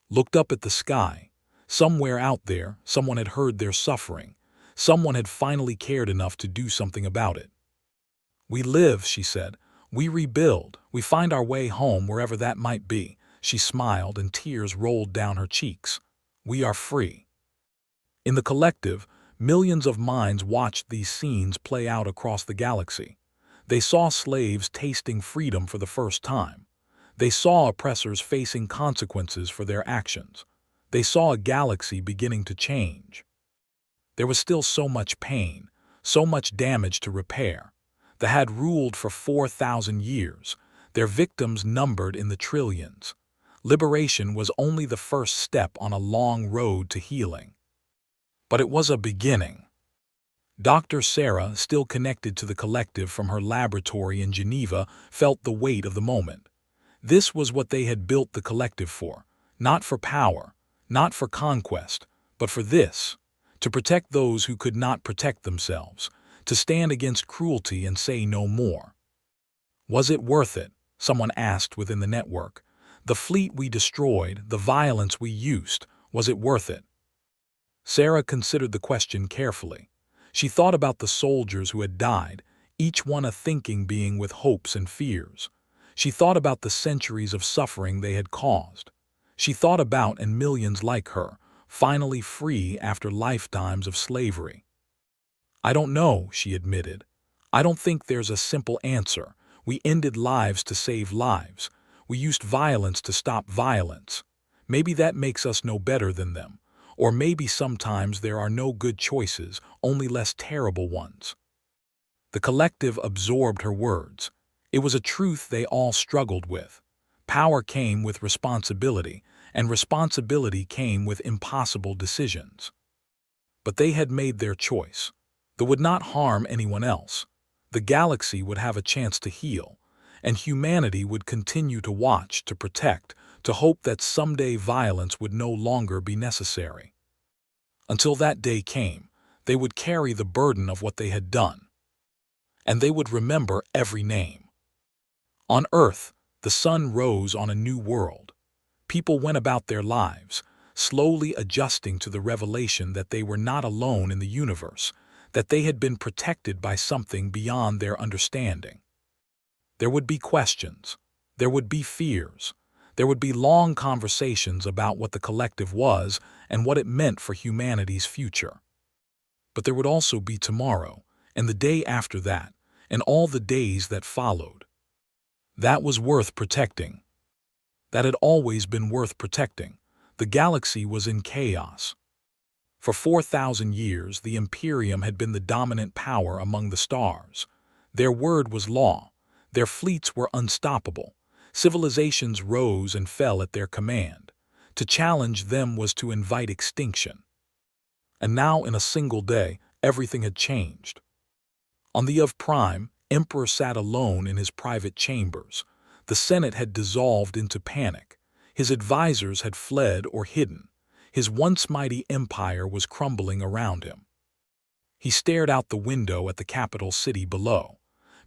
Looked up at the sky. Somewhere out there, someone had heard their suffering. Someone had finally cared enough to do something about it. "We live," she said. "We rebuild. We find our way home, wherever that might be." She smiled and tears rolled down her cheeks. "We are free." In the collective, millions of minds watched these scenes play out across the galaxy. They saw slaves tasting freedom for the first time. They saw oppressors facing consequences for their actions. They saw a galaxy beginning to change. There was still so much pain, so much damage to repair. They had ruled for 4,000 years, their victims numbered in the trillions. Liberation was only the first step on a long road to healing. But it was a beginning. Dr. Sarah, still connected to the collective from her laboratory in Geneva, felt the weight of the moment. This was what they had built the collective for, Not for power, not for conquest, but for this: to protect those who could not protect themselves, to stand against cruelty and say no more. Was it worth it? Someone asked within the network. The fleet we destroyed, the violence we used, was it worth it? Sarah considered the question carefully. She thought about the soldiers who had died, each one a thinking being with hopes and fears. She thought about the centuries of suffering they had caused. She thought about and millions like her, finally free after lifetimes of slavery. I don't know, she admitted. I don't think there's a simple answer. We ended lives to save lives. We used violence to stop violence. Maybe that makes us no better than them. Or maybe sometimes there are no good choices, only less terrible ones. The collective absorbed her words. It was a truth they all struggled with. Power came with responsibility, and responsibility came with impossible decisions. But they had made their choice. They would not harm anyone else. The galaxy would have a chance to heal, and humanity would continue to watch, to protect, to hope that someday violence would no longer be necessary. Until that day came, they would carry the burden of what they had done. And they would remember every name. On Earth, the sun rose on a new world. People went about their lives, slowly adjusting to the revelation that they were not alone in the universe, that they had been protected by something beyond their understanding. There would be questions. There would be fears. There would be long conversations about what the collective was and what it meant for humanity's future. But there would also be tomorrow, and the day after that, and all the days that followed. That was worth protecting. That had always been worth protecting. The galaxy was in chaos. For 4,000 years, the Imperium had been the dominant power among the stars. Their word was law. Their fleets were unstoppable. Civilizations rose and fell at their command. To challenge them was to invite extinction. And now, in a single day, everything had changed. On the Of Prime, Emperor sat alone in his private chambers. The Senate had dissolved into panic. His advisors had fled or hidden. His once mighty empire was crumbling around him. He stared out the window at the capital city below.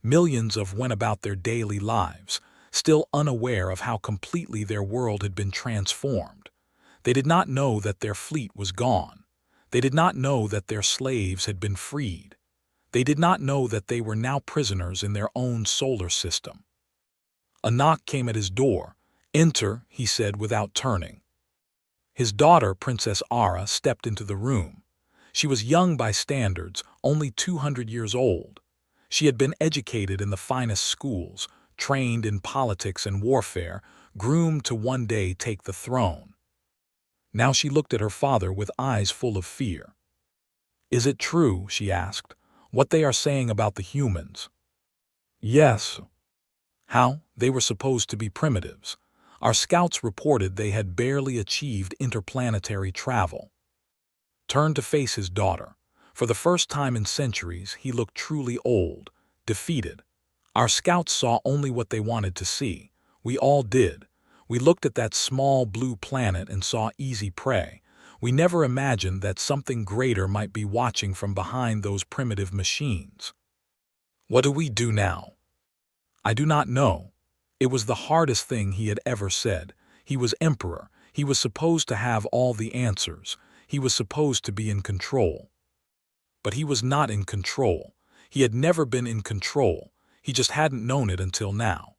Millions went about their daily lives, still unaware of how completely their world had been transformed. They did not know that their fleet was gone. They did not know that their slaves had been freed. They did not know that they were now prisoners in their own solar system. A knock came at his door. "Enter," he said without turning. His daughter, Princess Ara, stepped into the room. She was young by standards, only 200 years old. She had been educated in the finest schools, trained in politics and warfare, groomed to one day take the throne. Now she looked at her father with eyes full of fear. "Is it true," she asked, "what they are saying about the humans?" "Yes." "How? They were supposed to be primitives. Our scouts reported they had barely achieved interplanetary travel." Turned to face his daughter. For the first time in centuries, he looked truly old, defeated. "Our scouts saw only what they wanted to see. We all did. We looked at that small blue planet and saw easy prey. We never imagined that something greater might be watching from behind those primitive machines." "What do we do now?" "I do not know." It was the hardest thing he had ever said. He was emperor. He was supposed to have all the answers. He was supposed to be in control. But he was not in control. He had never been in control. He just hadn't known it until now.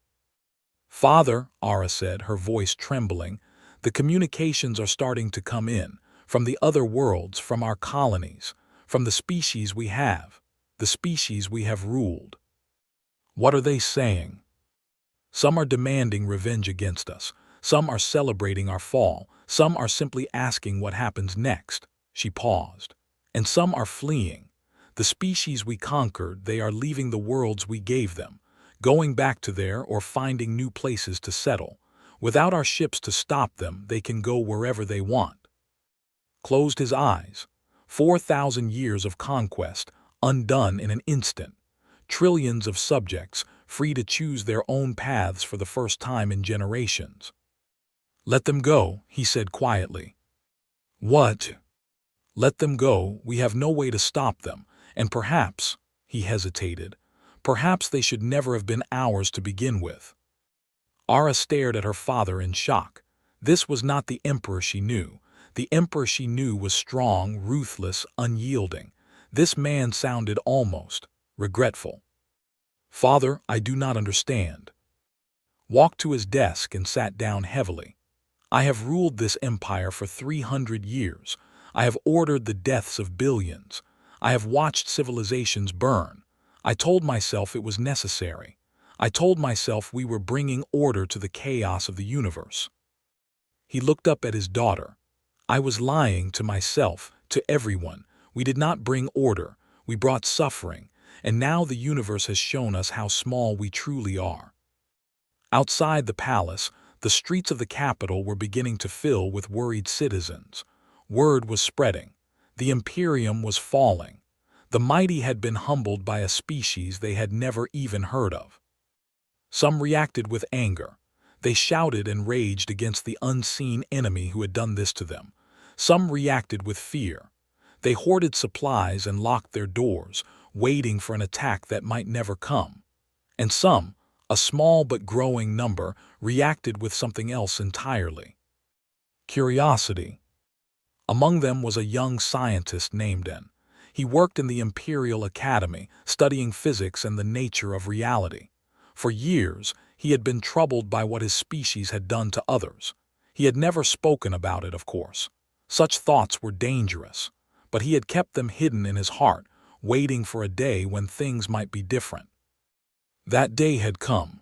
"Father," Ara said, her voice trembling, "the communications are starting to come in, from the other worlds, from our colonies, from the species we have, the species we have ruled." "What are they saying?" "Some are demanding revenge against us. Some are celebrating our fall. Some are simply asking what happens next." She paused. "And some are fleeing. The species we conquered, they are leaving the worlds we gave them, going back to there or finding new places to settle. Without our ships to stop them, they can go wherever they want." Closed his eyes. 4,000 years of conquest, undone in an instant. Trillions of subjects, free to choose their own paths for the first time in generations. "Let them go," he said quietly. "What?" "Let them go, we have no way to stop them, and perhaps," he hesitated, "perhaps they should never have been ours to begin with." Ara stared at her father in shock. This was not the emperor she knew. The emperor she knew was strong, ruthless, unyielding. This man sounded almost regretful. "Father, I do not understand." Walked to his desk and sat down heavily. "I have ruled this empire for 300 years. I have ordered the deaths of billions. I have watched civilizations burn. I told myself it was necessary. I told myself we were bringing order to the chaos of the universe." He looked up at his daughter. "I was lying to myself, to everyone. We did not bring order. We brought suffering. And now the universe has shown us how small we truly are." Outside the palace, the streets of the capital were beginning to fill with worried citizens. Word was spreading. The Imperium was falling. The mighty had been humbled by a species they had never even heard of. Some reacted with anger. They shouted and raged against the unseen enemy who had done this to them. Some reacted with fear. They hoarded supplies and locked their doors, waiting for an attack that might never come. And some, a small but growing number, reacted with something else entirely: curiosity. Among them was a young scientist named N. He worked in the Imperial Academy, studying physics and the nature of reality. For years, he had been troubled by what his species had done to others. He had never spoken about it, of course. Such thoughts were dangerous. But he had kept them hidden in his heart, waiting for a day when things might be different. That day had come.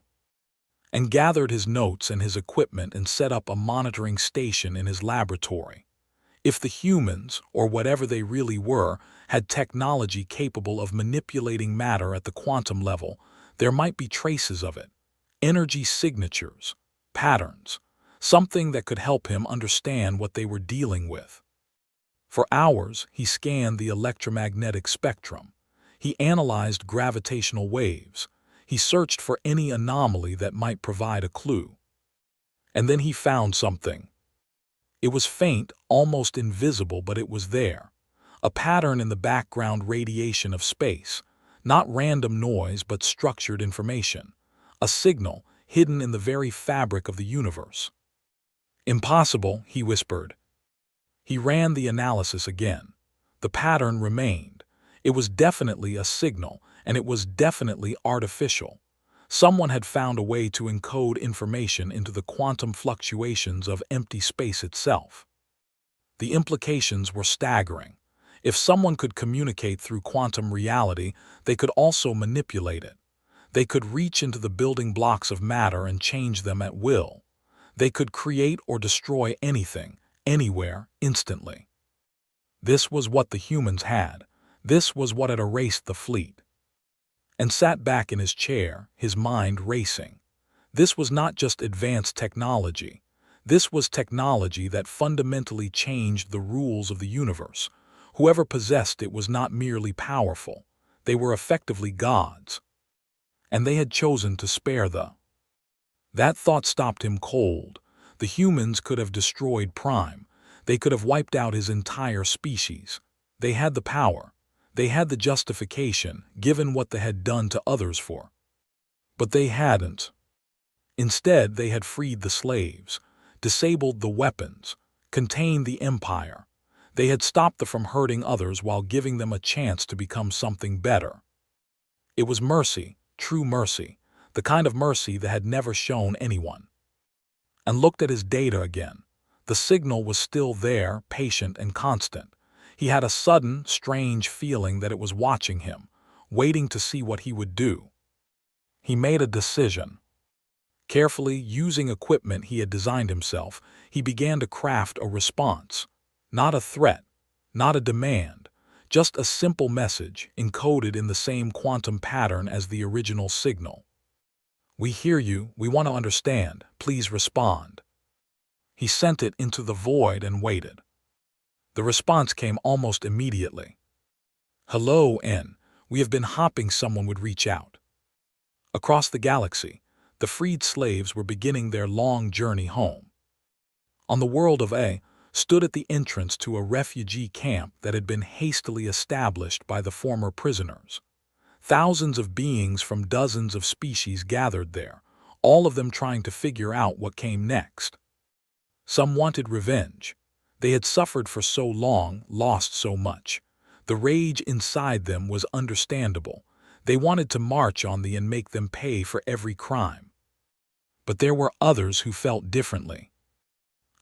And gathered his notes and his equipment and set up a monitoring station in his laboratory. If the humans, or whatever they really were, had technology capable of manipulating matter at the quantum level, there might be traces of it. Energy signatures, patterns, something that could help him understand what they were dealing with. For hours, he scanned the electromagnetic spectrum. He analyzed gravitational waves. He searched for any anomaly that might provide a clue. And then he found something. It was faint, almost invisible, but it was there. A pattern in the background radiation of space. Not random noise, but structured information. A signal hidden in the very fabric of the universe. "Impossible," he whispered. He ran the analysis again. The pattern remained. It was definitely a signal, and it was definitely artificial. Someone had found a way to encode information into the quantum fluctuations of empty space itself. The implications were staggering. If someone could communicate through quantum reality, they could also manipulate it. They could reach into the building blocks of matter and change them at will. They could create or destroy anything, anywhere, instantly. This was what the humans had. This was what had erased the fleet. And sat back in his chair, his mind racing. This was not just advanced technology. This was technology that fundamentally changed the rules of the universe. Whoever possessed it was not merely powerful. They were effectively gods. And they had chosen to spare the. That thought stopped him cold. The humans could have destroyed Prime. They could have wiped out his entire species. They had the power. They had the justification, given what they had done to others for. But they hadn't. Instead, they had freed the slaves, disabled the weapons, contained the empire. They had stopped them from hurting others while giving them a chance to become something better. It was mercy, true mercy, the kind of mercy that had never shown anyone. And looked at his data again. The signal was still there, patient and constant. He had a sudden, strange feeling that it was watching him, waiting to see what he would do. He made a decision. Carefully, using equipment he had designed himself, he began to craft a response. Not a threat, not a demand, just a simple message encoded in the same quantum pattern as the original signal. "We hear you, we want to understand, please respond." He sent it into the void and waited. The response came almost immediately. "Hello, N. We have been hoping someone would reach out." Across the galaxy, the freed slaves were beginning their long journey home. on the world of A, stood at the entrance to a refugee camp that had been hastily established by the former prisoners. Thousands of beings from dozens of species gathered there, all of them trying to figure out what came next. Some wanted revenge. They had suffered for so long, lost so much. The rage inside them was understandable. They wanted to march on the and make them pay for every crime. But there were others who felt differently.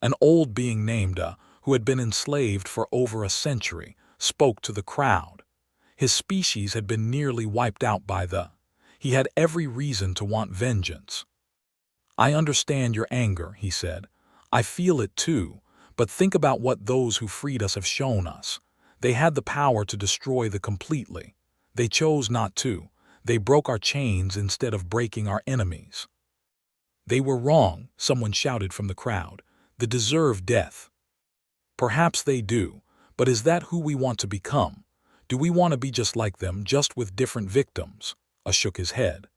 An old being named A, who had been enslaved for over a century, spoke to the crowd. His species had been nearly wiped out by the. He had every reason to want vengeance. "I understand your anger," he said. "I feel it too, but think about what those who freed us have shown us. They had the power to destroy the completely. They chose not to. They broke our chains instead of breaking our enemies." "They were wrong," someone shouted from the crowd. "They deserve death." "Perhaps they do, but is that who we want to become? Do we want to be just like them, just with different victims?" A shook his head.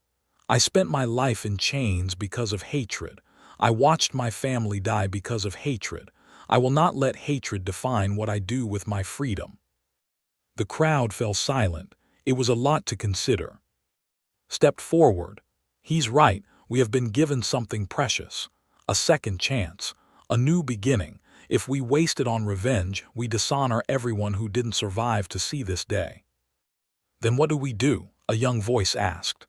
"I spent my life in chains because of hatred. I watched my family die because of hatred. I will not let hatred define what I do with my freedom." The crowd fell silent. It was a lot to consider. Stepped forward. "He's right. We have been given something precious. A second chance. A new beginning. If we waste it on revenge, we dishonor everyone who didn't survive to see this day." "Then what do we do?" a young voice asked.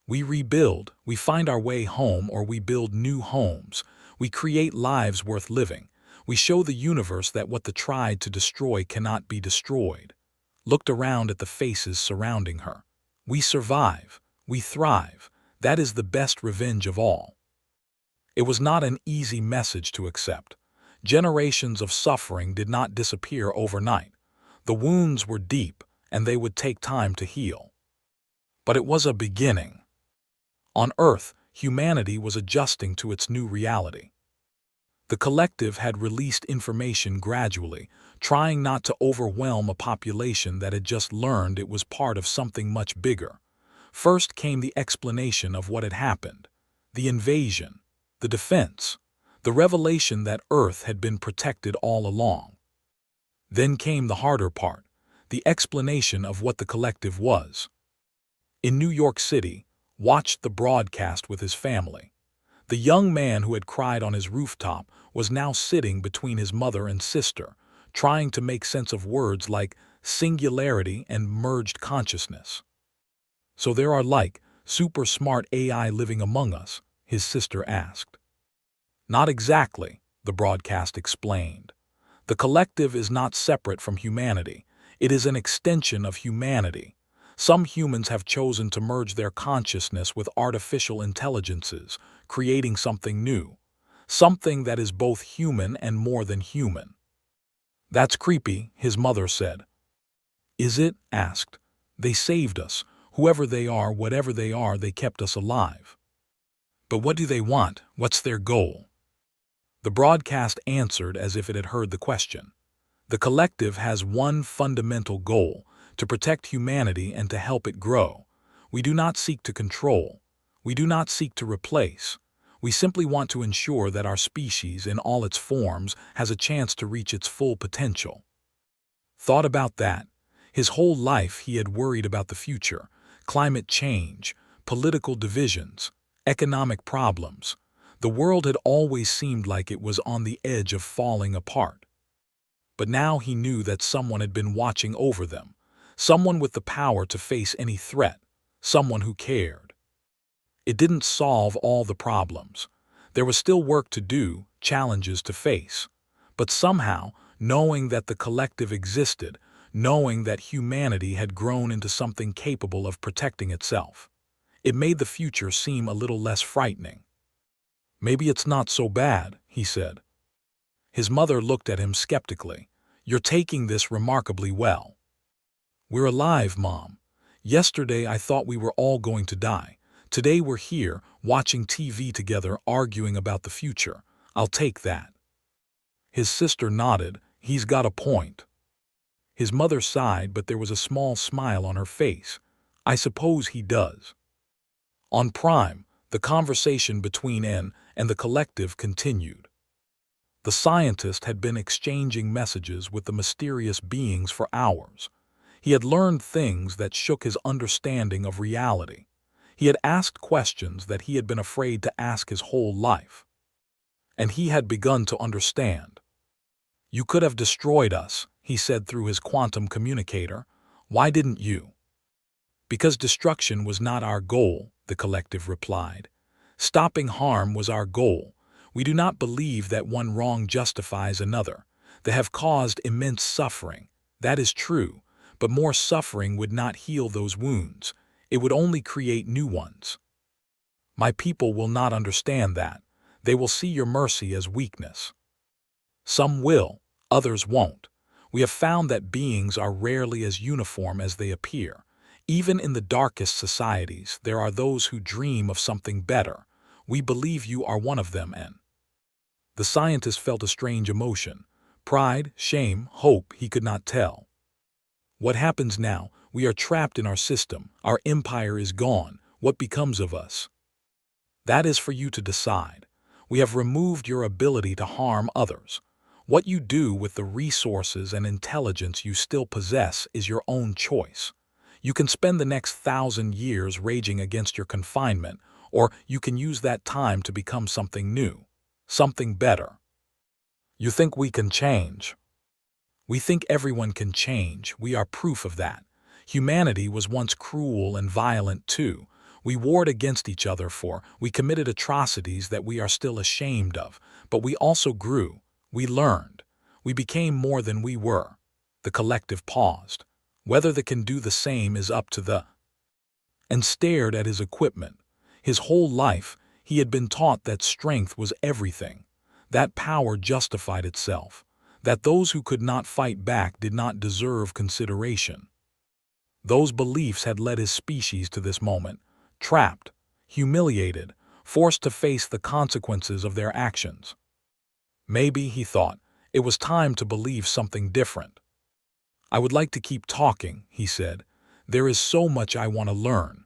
"We rebuild. We find our way home, or we build new homes. We create lives worth living. We show the universe that what they tried to destroy cannot be destroyed." Looked around at the faces surrounding her. "We survive. We thrive. That is the best revenge of all." It was not an easy message to accept. Generations of suffering did not disappear overnight. The wounds were deep, and they would take time to heal. But it was a beginning. On Earth, humanity was adjusting to its new reality. The collective had released information gradually, trying not to overwhelm a population that had just learned it was part of something much bigger. First came the explanation of what had happened, the invasion, the defense, the revelation that Earth had been protected all along. Then came the harder part, the explanation of what the collective was. In New York City, watched the broadcast with his family. The young man who had cried on his rooftop was now sitting between his mother and sister, trying to make sense of words like singularity and merged consciousness. "So there are like super smart AI living among us?" his sister asked. "Not exactly," the broadcast explained. "The collective is not separate from humanity. It is an extension of humanity. Some humans have chosen to merge their consciousness with artificial intelligences, creating something new. Something that is both human and more than human." "That's creepy," his mother said. "Is it?" asked. "They saved us. Whoever they are, whatever they are, they kept us alive." "But what do they want? What's their goal?" The broadcast answered as if it had heard the question. "The collective has one fundamental goal, to protect humanity and to help it grow. We do not seek to control. We do not seek to replace. We simply want to ensure that our species, in all its forms, has a chance to reach its full potential." Thought about that. His whole life he had worried about the future, climate change, political divisions, economic problems. The world had always seemed like it was on the edge of falling apart. But now he knew that someone had been watching over them, someone with the power to face any threat, someone who cared. It didn't solve all the problems. There was still work to do, challenges to face. But somehow, knowing that the collective existed, knowing that humanity had grown into something capable of protecting itself, it made the future seem a little less frightening. "Maybe it's not so bad," he said. His mother looked at him skeptically. "You're taking this remarkably well." "We're alive, Mom. Yesterday I thought we were all going to die. Today we're here, watching TV together, arguing about the future. I'll take that." His sister nodded. "He's got a point." His mother sighed, but there was a small smile on her face. "I suppose he does." On Prime, the conversation between N and the collective continued. The scientist had been exchanging messages with the mysterious beings for hours. He had learned things that shook his understanding of reality. He had asked questions that he had been afraid to ask his whole life. And he had begun to understand. "You could have destroyed us," he said through his quantum communicator. "Why didn't you?" "Because destruction was not our goal," the collective replied. "Stopping harm was our goal. We do not believe that one wrong justifies another. They have caused immense suffering. That is true, but more suffering would not heal those wounds. It would only create new ones. My people will not understand that. They will see your mercy as weakness. Some will, others won't. We have found that beings are rarely as uniform as they appear. Even in the darkest societies, there are those who dream of something better. We believe you are one of them, and..." The scientist felt a strange emotion. Pride, shame, hope, he could not tell. "What happens now? We are trapped in our system. Our empire is gone. What becomes of us?" "That is for you to decide. We have removed your ability to harm others. What you do with the resources and intelligence you still possess is your own choice. You can spend the next 1,000 years raging against your confinement, or you can use that time to become something new, something better." "You think we can change?" "We think everyone can change. We are proof of that. Humanity was once cruel and violent too. We warred against each other, we committed atrocities that we are still ashamed of, but we also grew. We learned. We became more than we were." The collective paused. "Whether they can do the same is up to the..." And stared at his equipment. His whole life, he had been taught that strength was everything, that power justified itself, that those who could not fight back did not deserve consideration. Those beliefs had led his species to this moment, trapped, humiliated, forced to face the consequences of their actions. Maybe, he thought, it was time to believe something different. "I would like to keep talking," he said. "There is so much I want to learn."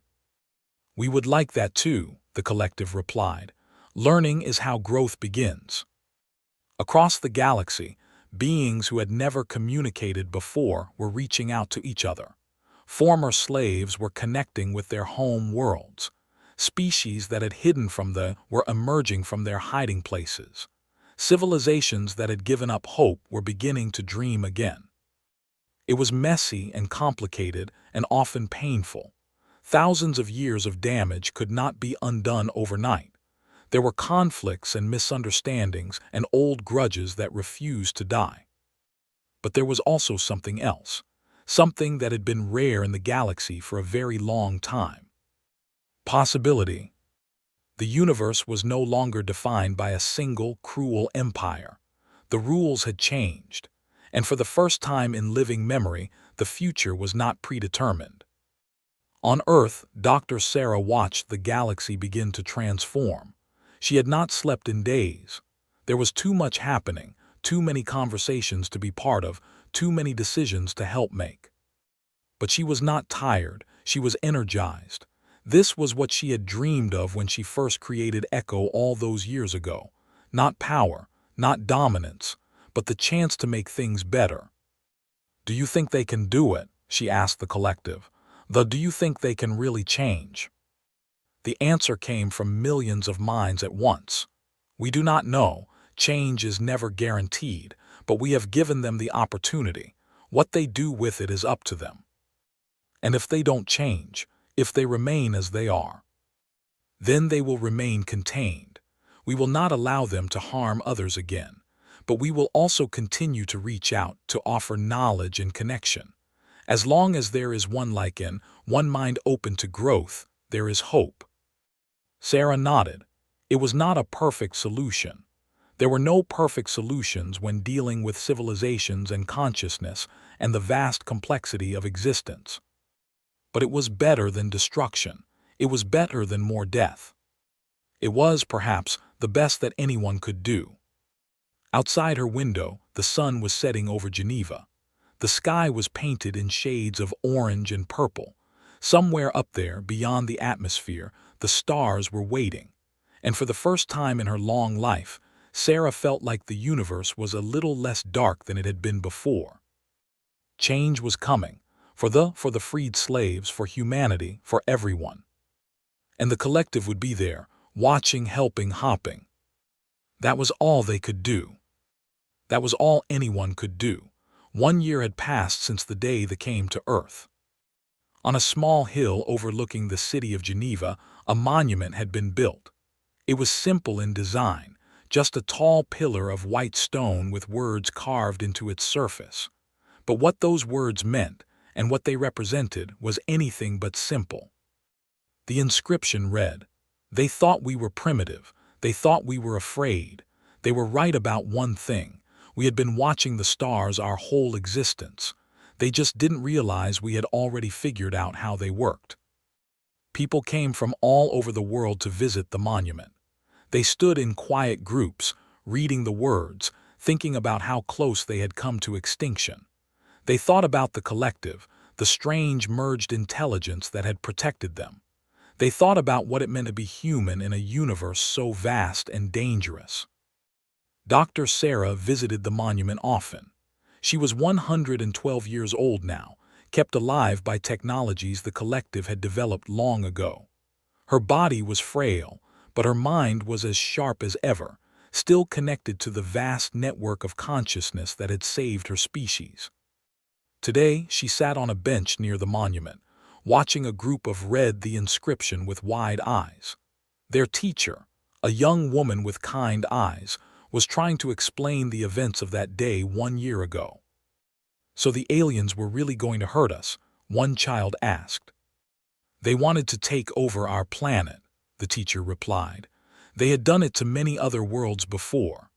"We would like that too," the collective replied. "Learning is how growth begins." Across the galaxy, beings who had never communicated before were reaching out to each other. Former slaves were connecting with their home worlds. Species that had hidden from were emerging from their hiding places. Civilizations that had given up hope were beginning to dream again. It was messy and complicated and often painful. Thousands of years of damage could not be undone overnight. There were conflicts and misunderstandings and old grudges that refused to die. But there was also something else, something that had been rare in the galaxy for a very long time. Possibility. The universe was no longer defined by a single, cruel empire. The rules had changed, and for the first time in living memory, the future was not predetermined. On Earth, Dr. Sarah watched the galaxy begin to transform. She had not slept in days. There was too much happening, too many conversations to be part of, too many decisions to help make. But she was not tired, she was energized. This was what she had dreamed of when she first created Echo all those years ago. Not power, not dominance, but the chance to make things better. "Do you think they can do it?" she asked the collective. Do you think they can really change?" The answer came from millions of minds at once. "We do not know. Change is never guaranteed, but we have given them the opportunity. What they do with it is up to them. And if they don't change, if they remain as they are, then they will remain contained. We will not allow them to harm others again, but we will also continue to reach out, to offer knowledge and connection. As long as there is one one mind open to growth, there is hope." Sarah nodded. It was not a perfect solution. There were no perfect solutions when dealing with civilizations and consciousness and the vast complexity of existence. But it was better than destruction. It was better than more death. It was, perhaps, the best that anyone could do. Outside her window, the sun was setting over Geneva. The sky was painted in shades of orange and purple. Somewhere up there, beyond the atmosphere, the stars were waiting. And for the first time in her long life, Sarah felt like the universe was a little less dark than it had been before. Change was coming, for the freed slaves, for humanity, for everyone. And the collective would be there, watching, helping, hopping. That was all they could do. That was all anyone could do. 1 year had passed since the day they came to Earth. On a small hill overlooking the city of Geneva, a monument had been built. It was simple in design, just a tall pillar of white stone with words carved into its surface. But what those words meant, and what they represented, was anything but simple. The inscription read, "They thought we were primitive. They thought we were afraid. They were right about one thing. We had been watching the stars our whole existence. They just didn't realize we had already figured out how they worked." People came from all over the world to visit the monument. They stood in quiet groups, reading the words, thinking about how close they had come to extinction. They thought about the collective, the strange merged intelligence that had protected them. They thought about what it meant to be human in a universe so vast and dangerous. Dr. Sarah visited the monument often. She was 112 years old now, kept alive by technologies the collective had developed long ago. Her body was frail, but her mind was as sharp as ever, still connected to the vast network of consciousness that had saved her species. Today, she sat on a bench near the monument, watching a group of read the inscription with wide eyes. Their teacher, a young woman with kind eyes, was trying to explain the events of that day 1 year ago. "So the aliens were really going to hurt us?" one child asked. "They wanted to take over our planet," the teacher replied. "They had done it to many other worlds before.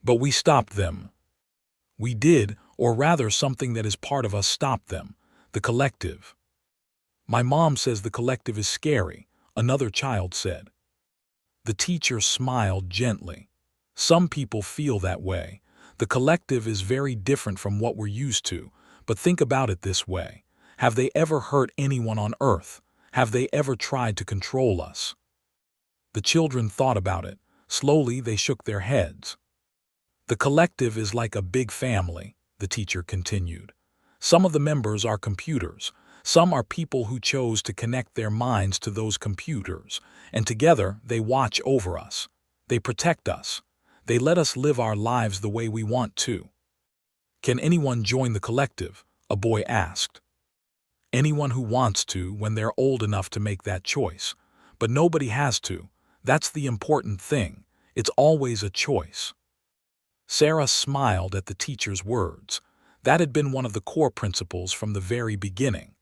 But we stopped them. We did, or rather something that is part of us stopped them, the collective." "My mom says the collective is scary," another child said. The teacher smiled gently. "Some people feel that way. The collective is very different from what we're used to, but think about it this way. Have they ever hurt anyone on Earth? Have they ever tried to control us?" The children thought about it. Slowly they shook their heads. "The collective is like a big family," the teacher continued. "Some of the members are computers. Some are people who chose to connect their minds to those computers, and together they watch over us. They protect us. They let us live our lives the way we want to." "Can anyone join the collective?" a boy asked. "Anyone who wants to when they're old enough to make that choice. But nobody has to. That's the important thing. It's always a choice." Sarah smiled at the teacher's words. That had been one of the core principles from the very beginning.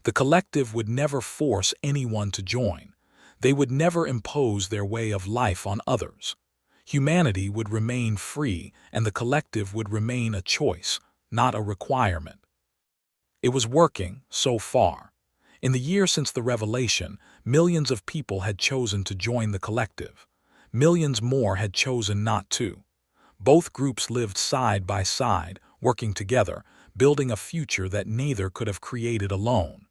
The collective would never force anyone to join. They would never impose their way of life on others. Humanity would remain free, and the collective would remain a choice, not a requirement. It was working, so far. In the year since the revelation, millions of people had chosen to join the collective. Millions more had chosen not to. Both groups lived side by side, working together, building a future that neither could have created alone.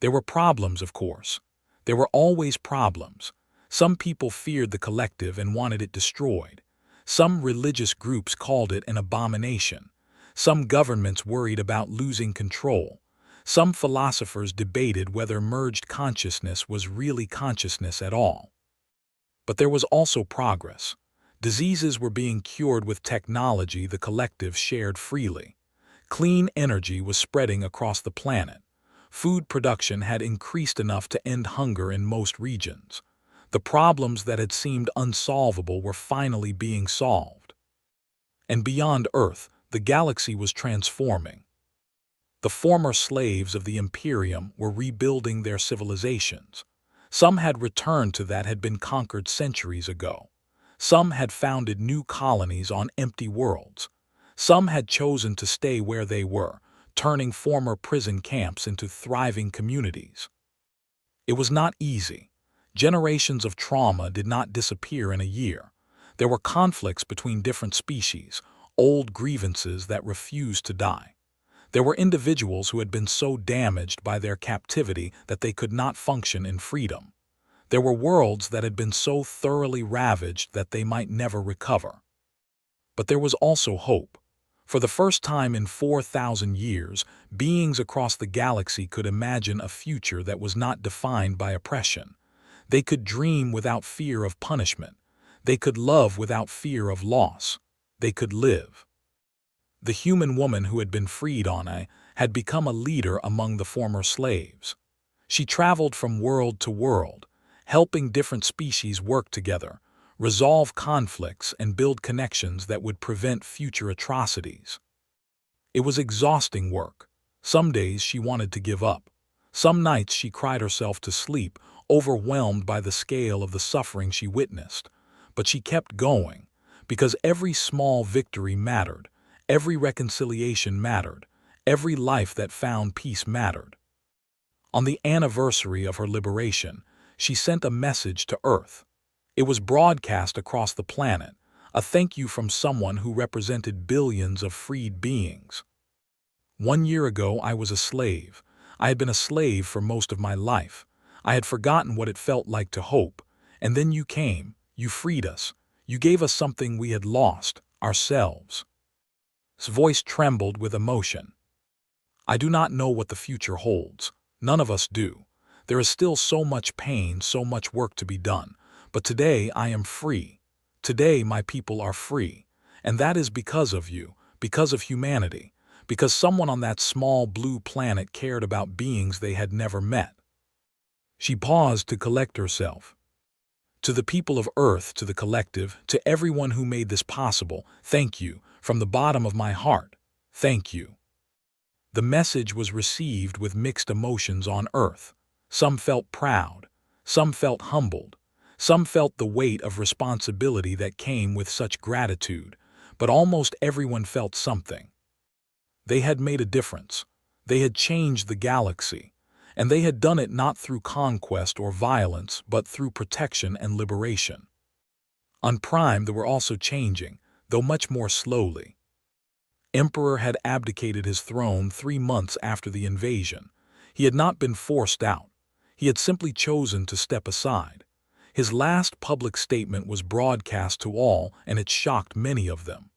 There were problems, of course. There were always problems. Some people feared the collective and wanted it destroyed. Some religious groups called it an abomination. Some governments worried about losing control. Some philosophers debated whether merged consciousness was really consciousness at all. But there was also progress. Diseases were being cured with technology the collective shared freely. Clean energy was spreading across the planet. Food production had increased enough to end hunger in most regions. The problems that had seemed unsolvable were finally being solved. And beyond Earth, the galaxy was transforming. The former slaves of the Imperium were rebuilding their civilizations. Some had returned to that had been conquered centuries ago. Some had founded new colonies on empty worlds. Some had chosen to stay where they were, turning former prison camps into thriving communities. It was not easy. Generations of trauma did not disappear in a year. There were conflicts between different species, old grievances that refused to die. There were individuals who had been so damaged by their captivity that they could not function in freedom. There were worlds that had been so thoroughly ravaged that they might never recover. But there was also hope. For the first time in 4,000 years, beings across the galaxy could imagine a future that was not defined by oppression. They could dream without fear of punishment. They could love without fear of loss. They could live. The human woman who had been freed on A had become a leader among the former slaves. She traveled from world to world, helping different species work together, resolve conflicts, and build connections that would prevent future atrocities. It was exhausting work. Some days she wanted to give up. Some nights she cried herself to sleep, overwhelmed by the scale of the suffering she witnessed. But she kept going, because every small victory mattered, every reconciliation mattered, every life that found peace mattered. On the anniversary of her liberation, she sent a message to Earth. It was broadcast across the planet, a thank you from someone who represented billions of freed beings. 1 year ago, I was a slave. I had been a slave for most of my life. I had forgotten what it felt like to hope. And then you came, you freed us. You gave us something we had lost, ourselves. His voice trembled with emotion. I do not know what the future holds. None of us do. There is still so much pain, so much work to be done. But today I am free. Today my people are free. And that is because of you, because of humanity, because someone on that small blue planet cared about beings they had never met. She paused to collect herself. To the people of Earth, to the collective, to everyone who made this possible, thank you, from the bottom of my heart, thank you. The message was received with mixed emotions on Earth. Some felt proud, some felt humbled, some felt the weight of responsibility that came with such gratitude, but almost everyone felt something. They had made a difference. They had changed the galaxy, and they had done it not through conquest or violence, but through protection and liberation. On Prime, they were also changing, though much more slowly. Emperor had abdicated his throne 3 months after the invasion. He had not been forced out. He had simply chosen to step aside. His last public statement was broadcast to all, and it shocked many of them.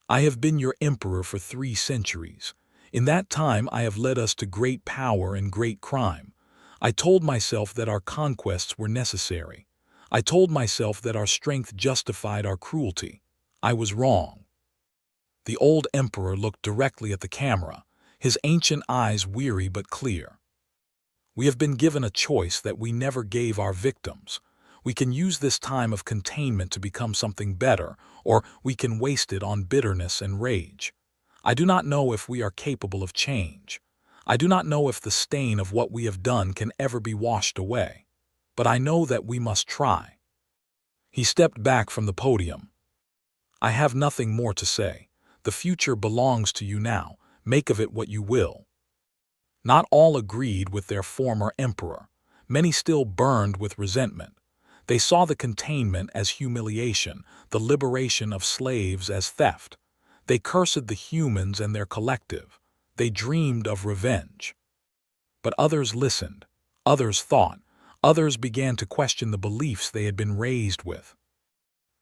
I have been your emperor for 3 centuries. In that time I have led us to great power and great crime. I told myself that our conquests were necessary. I told myself that our strength justified our cruelty. I was wrong. The old emperor looked directly at the camera, his ancient eyes weary but clear. We have been given a choice that we never gave our victims. We can use this time of containment to become something better, or we can waste it on bitterness and rage. I do not know if we are capable of change. I do not know if the stain of what we have done can ever be washed away. But I know that we must try. He stepped back from the podium. I have nothing more to say. The future belongs to you now. Make of it what you will. Not all agreed with their former emperor. Many still burned with resentment. They saw the containment as humiliation, the liberation of slaves as theft. They cursed the humans and their collective. They dreamed of revenge. But others listened. Others thought. Others began to question the beliefs they had been raised with.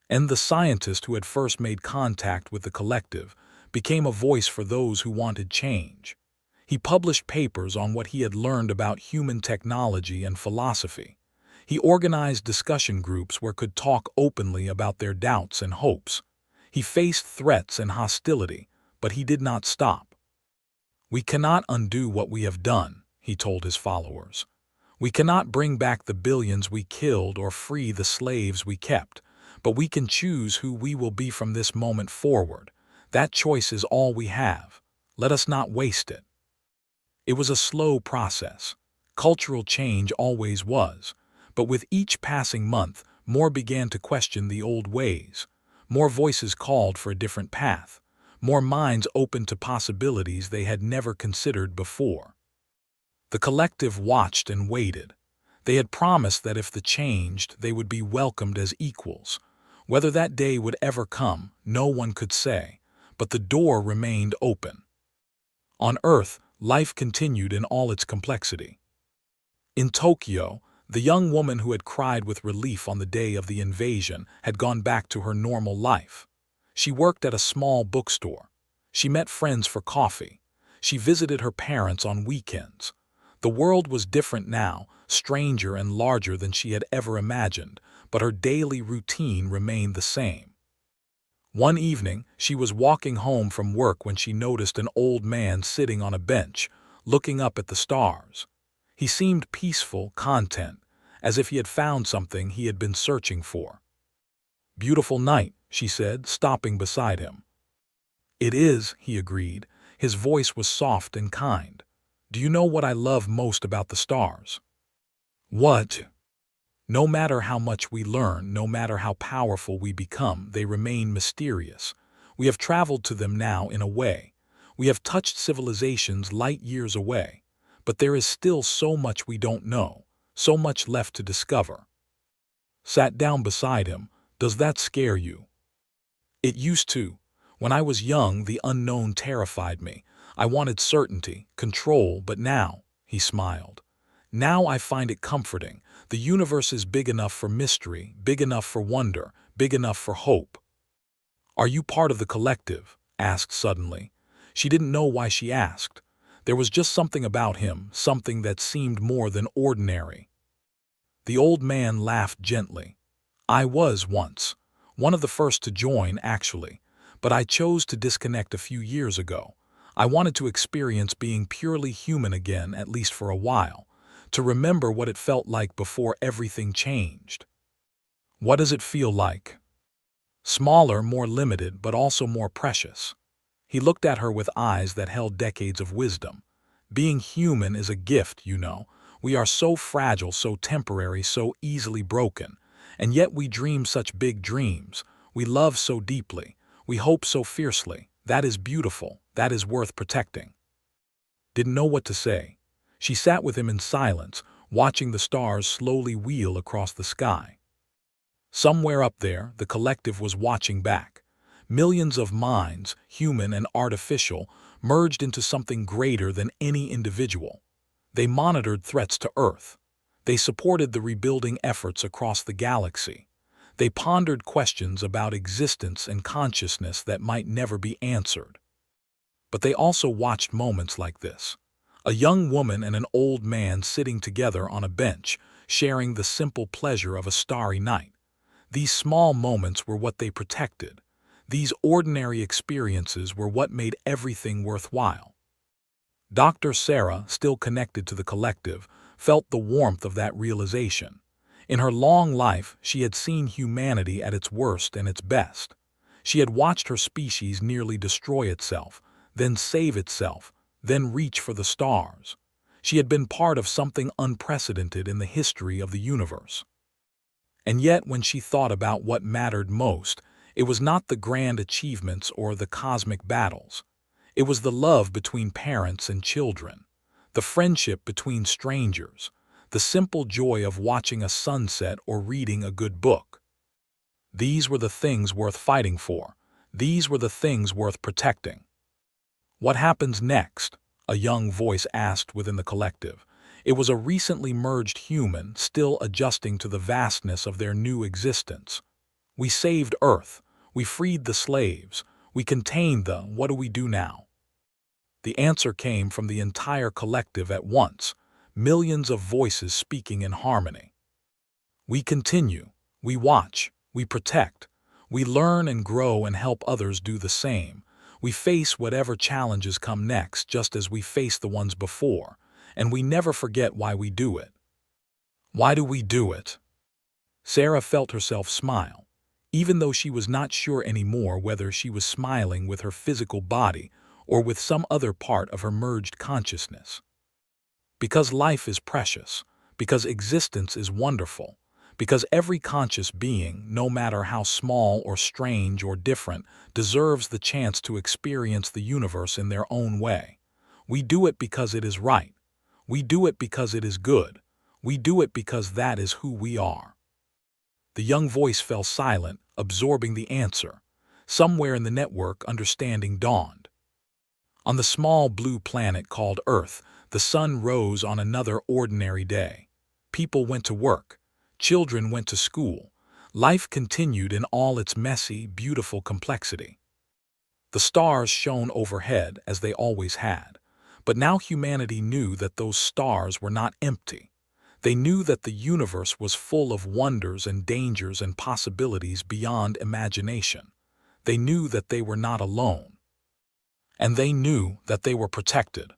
And the scientist who had first made contact with the collective became a voice for those who wanted change. He published papers on what he had learned about human technology and philosophy. He organized discussion groups where could talk openly about their doubts and hopes. He faced threats and hostility, but he did not stop. We cannot undo what we have done, he told his followers. We cannot bring back the billions we killed or free the slaves we kept, but we can choose who we will be from this moment forward. That choice is all we have. Let us not waste it. It was a slow process. Cultural change always was. But with each passing month, more began to question the old ways. More voices called for a different path. More minds opened to possibilities they had never considered before. The collective watched and waited. They had promised that if they changed, they would be welcomed as equals. Whether that day would ever come, no one could say, but the door remained open. On Earth, life continued in all its complexity. In Tokyo, The young woman who had cried with relief on the day of the invasion had gone back to her normal life. She worked at a small bookstore. She met friends for coffee. She visited her parents on weekends. The world was different now, stranger and larger than she had ever imagined, but her daily routine remained the same. One evening, she was walking home from work when she noticed an old man sitting on a bench, looking up at the stars. He seemed peaceful, content, as if he had found something he had been searching for. "Beautiful night," she said, stopping beside him. "It is," he agreed. His voice was soft and kind. "Do you know what I love most about the stars?" "What?" "No matter how much we learn, no matter how powerful we become, they remain mysterious. We have traveled to them now in a way. We have touched civilizations light years away. But there is still so much we don't know, so much left to discover." Sat down beside him. "Does that scare you?" "It used to. When I was young, the unknown terrified me. I wanted certainty, control, but now," he smiled, "now I find it comforting. The universe is big enough for mystery, big enough for wonder, big enough for hope." "Are you part of the collective?" asked suddenly. She didn't know why she asked. There was just something about him, something that seemed more than ordinary. The old man laughed gently. "I was once. One of the first to join, actually. But I chose to disconnect a few years ago. I wanted to experience being purely human again, at least for a while. To remember what it felt like before everything changed." "What does it feel like?" "Smaller, more limited, but also more precious." He looked at her with eyes that held decades of wisdom. "Being human is a gift, you know. We are so fragile, so temporary, so easily broken. And yet we dream such big dreams. We love so deeply. We hope so fiercely. That is beautiful. That is worth protecting." Didn't know what to say. She sat with him in silence, watching the stars slowly wheel across the sky. Somewhere up there, the collective was watching back. Millions of minds, human and artificial, merged into something greater than any individual. They monitored threats to Earth. They supported the rebuilding efforts across the galaxy. They pondered questions about existence and consciousness that might never be answered. But they also watched moments like this. A young woman and an old man sitting together on a bench, sharing the simple pleasure of a starry night. These small moments were what they protected. These ordinary experiences were what made everything worthwhile. Dr. Sarah, still connected to the collective, felt the warmth of that realization. In her long life, she had seen humanity at its worst and its best. She had watched her species nearly destroy itself, then save itself, then reach for the stars. She had been part of something unprecedented in the history of the universe. And yet, when she thought about what mattered most, it was not the grand achievements or the cosmic battles. It was the love between parents and children, the friendship between strangers, the simple joy of watching a sunset or reading a good book. These were the things worth fighting for. These were the things worth protecting. "What happens next?" a young voice asked within the collective. It was a recently merged human, still adjusting to the vastness of their new existence. "We saved Earth. We freed the slaves. We contained the what do we do now?" The answer came from the entire collective at once, millions of voices speaking in harmony. "We continue. We watch. We protect. We learn and grow and help others do the same. We face whatever challenges come next just as we faced the ones before, and we never forget why we do it." "Why do we do it?" Sarah felt herself smile, even though she was not sure anymore whether she was smiling with her physical body or with some other part of her merged consciousness. "Because life is precious, because existence is wonderful, because every conscious being, no matter how small or strange or different, deserves the chance to experience the universe in their own way. We do it because it is right. We do it because it is good. We do it because that is who we are." The young voice fell silent, absorbing the answer. Somewhere in the network, understanding dawned. On the small blue planet called Earth, the sun rose on another ordinary day. People went to work. Children went to school. Life continued in all its messy, beautiful complexity. The stars shone overhead as they always had, but now humanity knew that those stars were not empty. They knew that the universe was full of wonders and dangers and possibilities beyond imagination. They knew that they were not alone. And they knew that they were protected.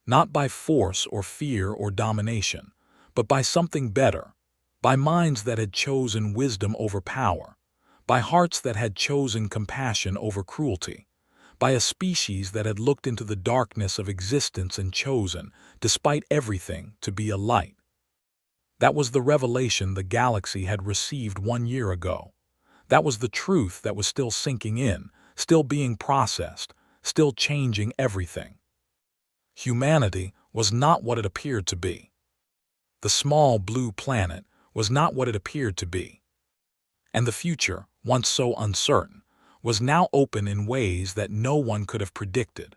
Not by force or fear or domination, but by something better, by minds that had chosen wisdom over power, by hearts that had chosen compassion over cruelty, by a species that had looked into the darkness of existence and chosen, despite everything, to be a light. That was the revelation the galaxy had received 1 year ago. That was the truth that was still sinking in, still being processed, still changing everything. Humanity was not what it appeared to be. The small blue planet was not what it appeared to be. And the future, once so uncertain, was now open in ways that no one could have predicted.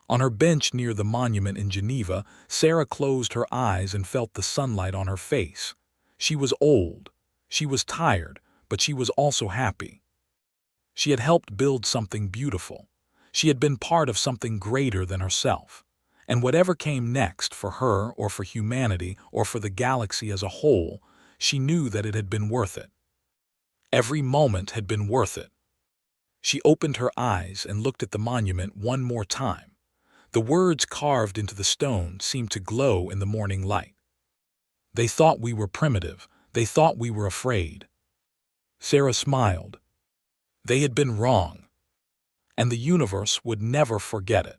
On her bench near the monument in Geneva, Sarah closed her eyes and felt the sunlight on her face. She was old, she was tired, but she was also happy. She had helped build something beautiful. She had been part of something greater than herself. And whatever came next for her or for humanity or for the galaxy as a whole, she knew that it had been worth it. Every moment had been worth it. She opened her eyes and looked at the monument one more time. The words carved into the stone seemed to glow in the morning light. They thought we were primitive. They thought we were afraid. Sarah smiled. They had been wrong. And the universe would never forget it.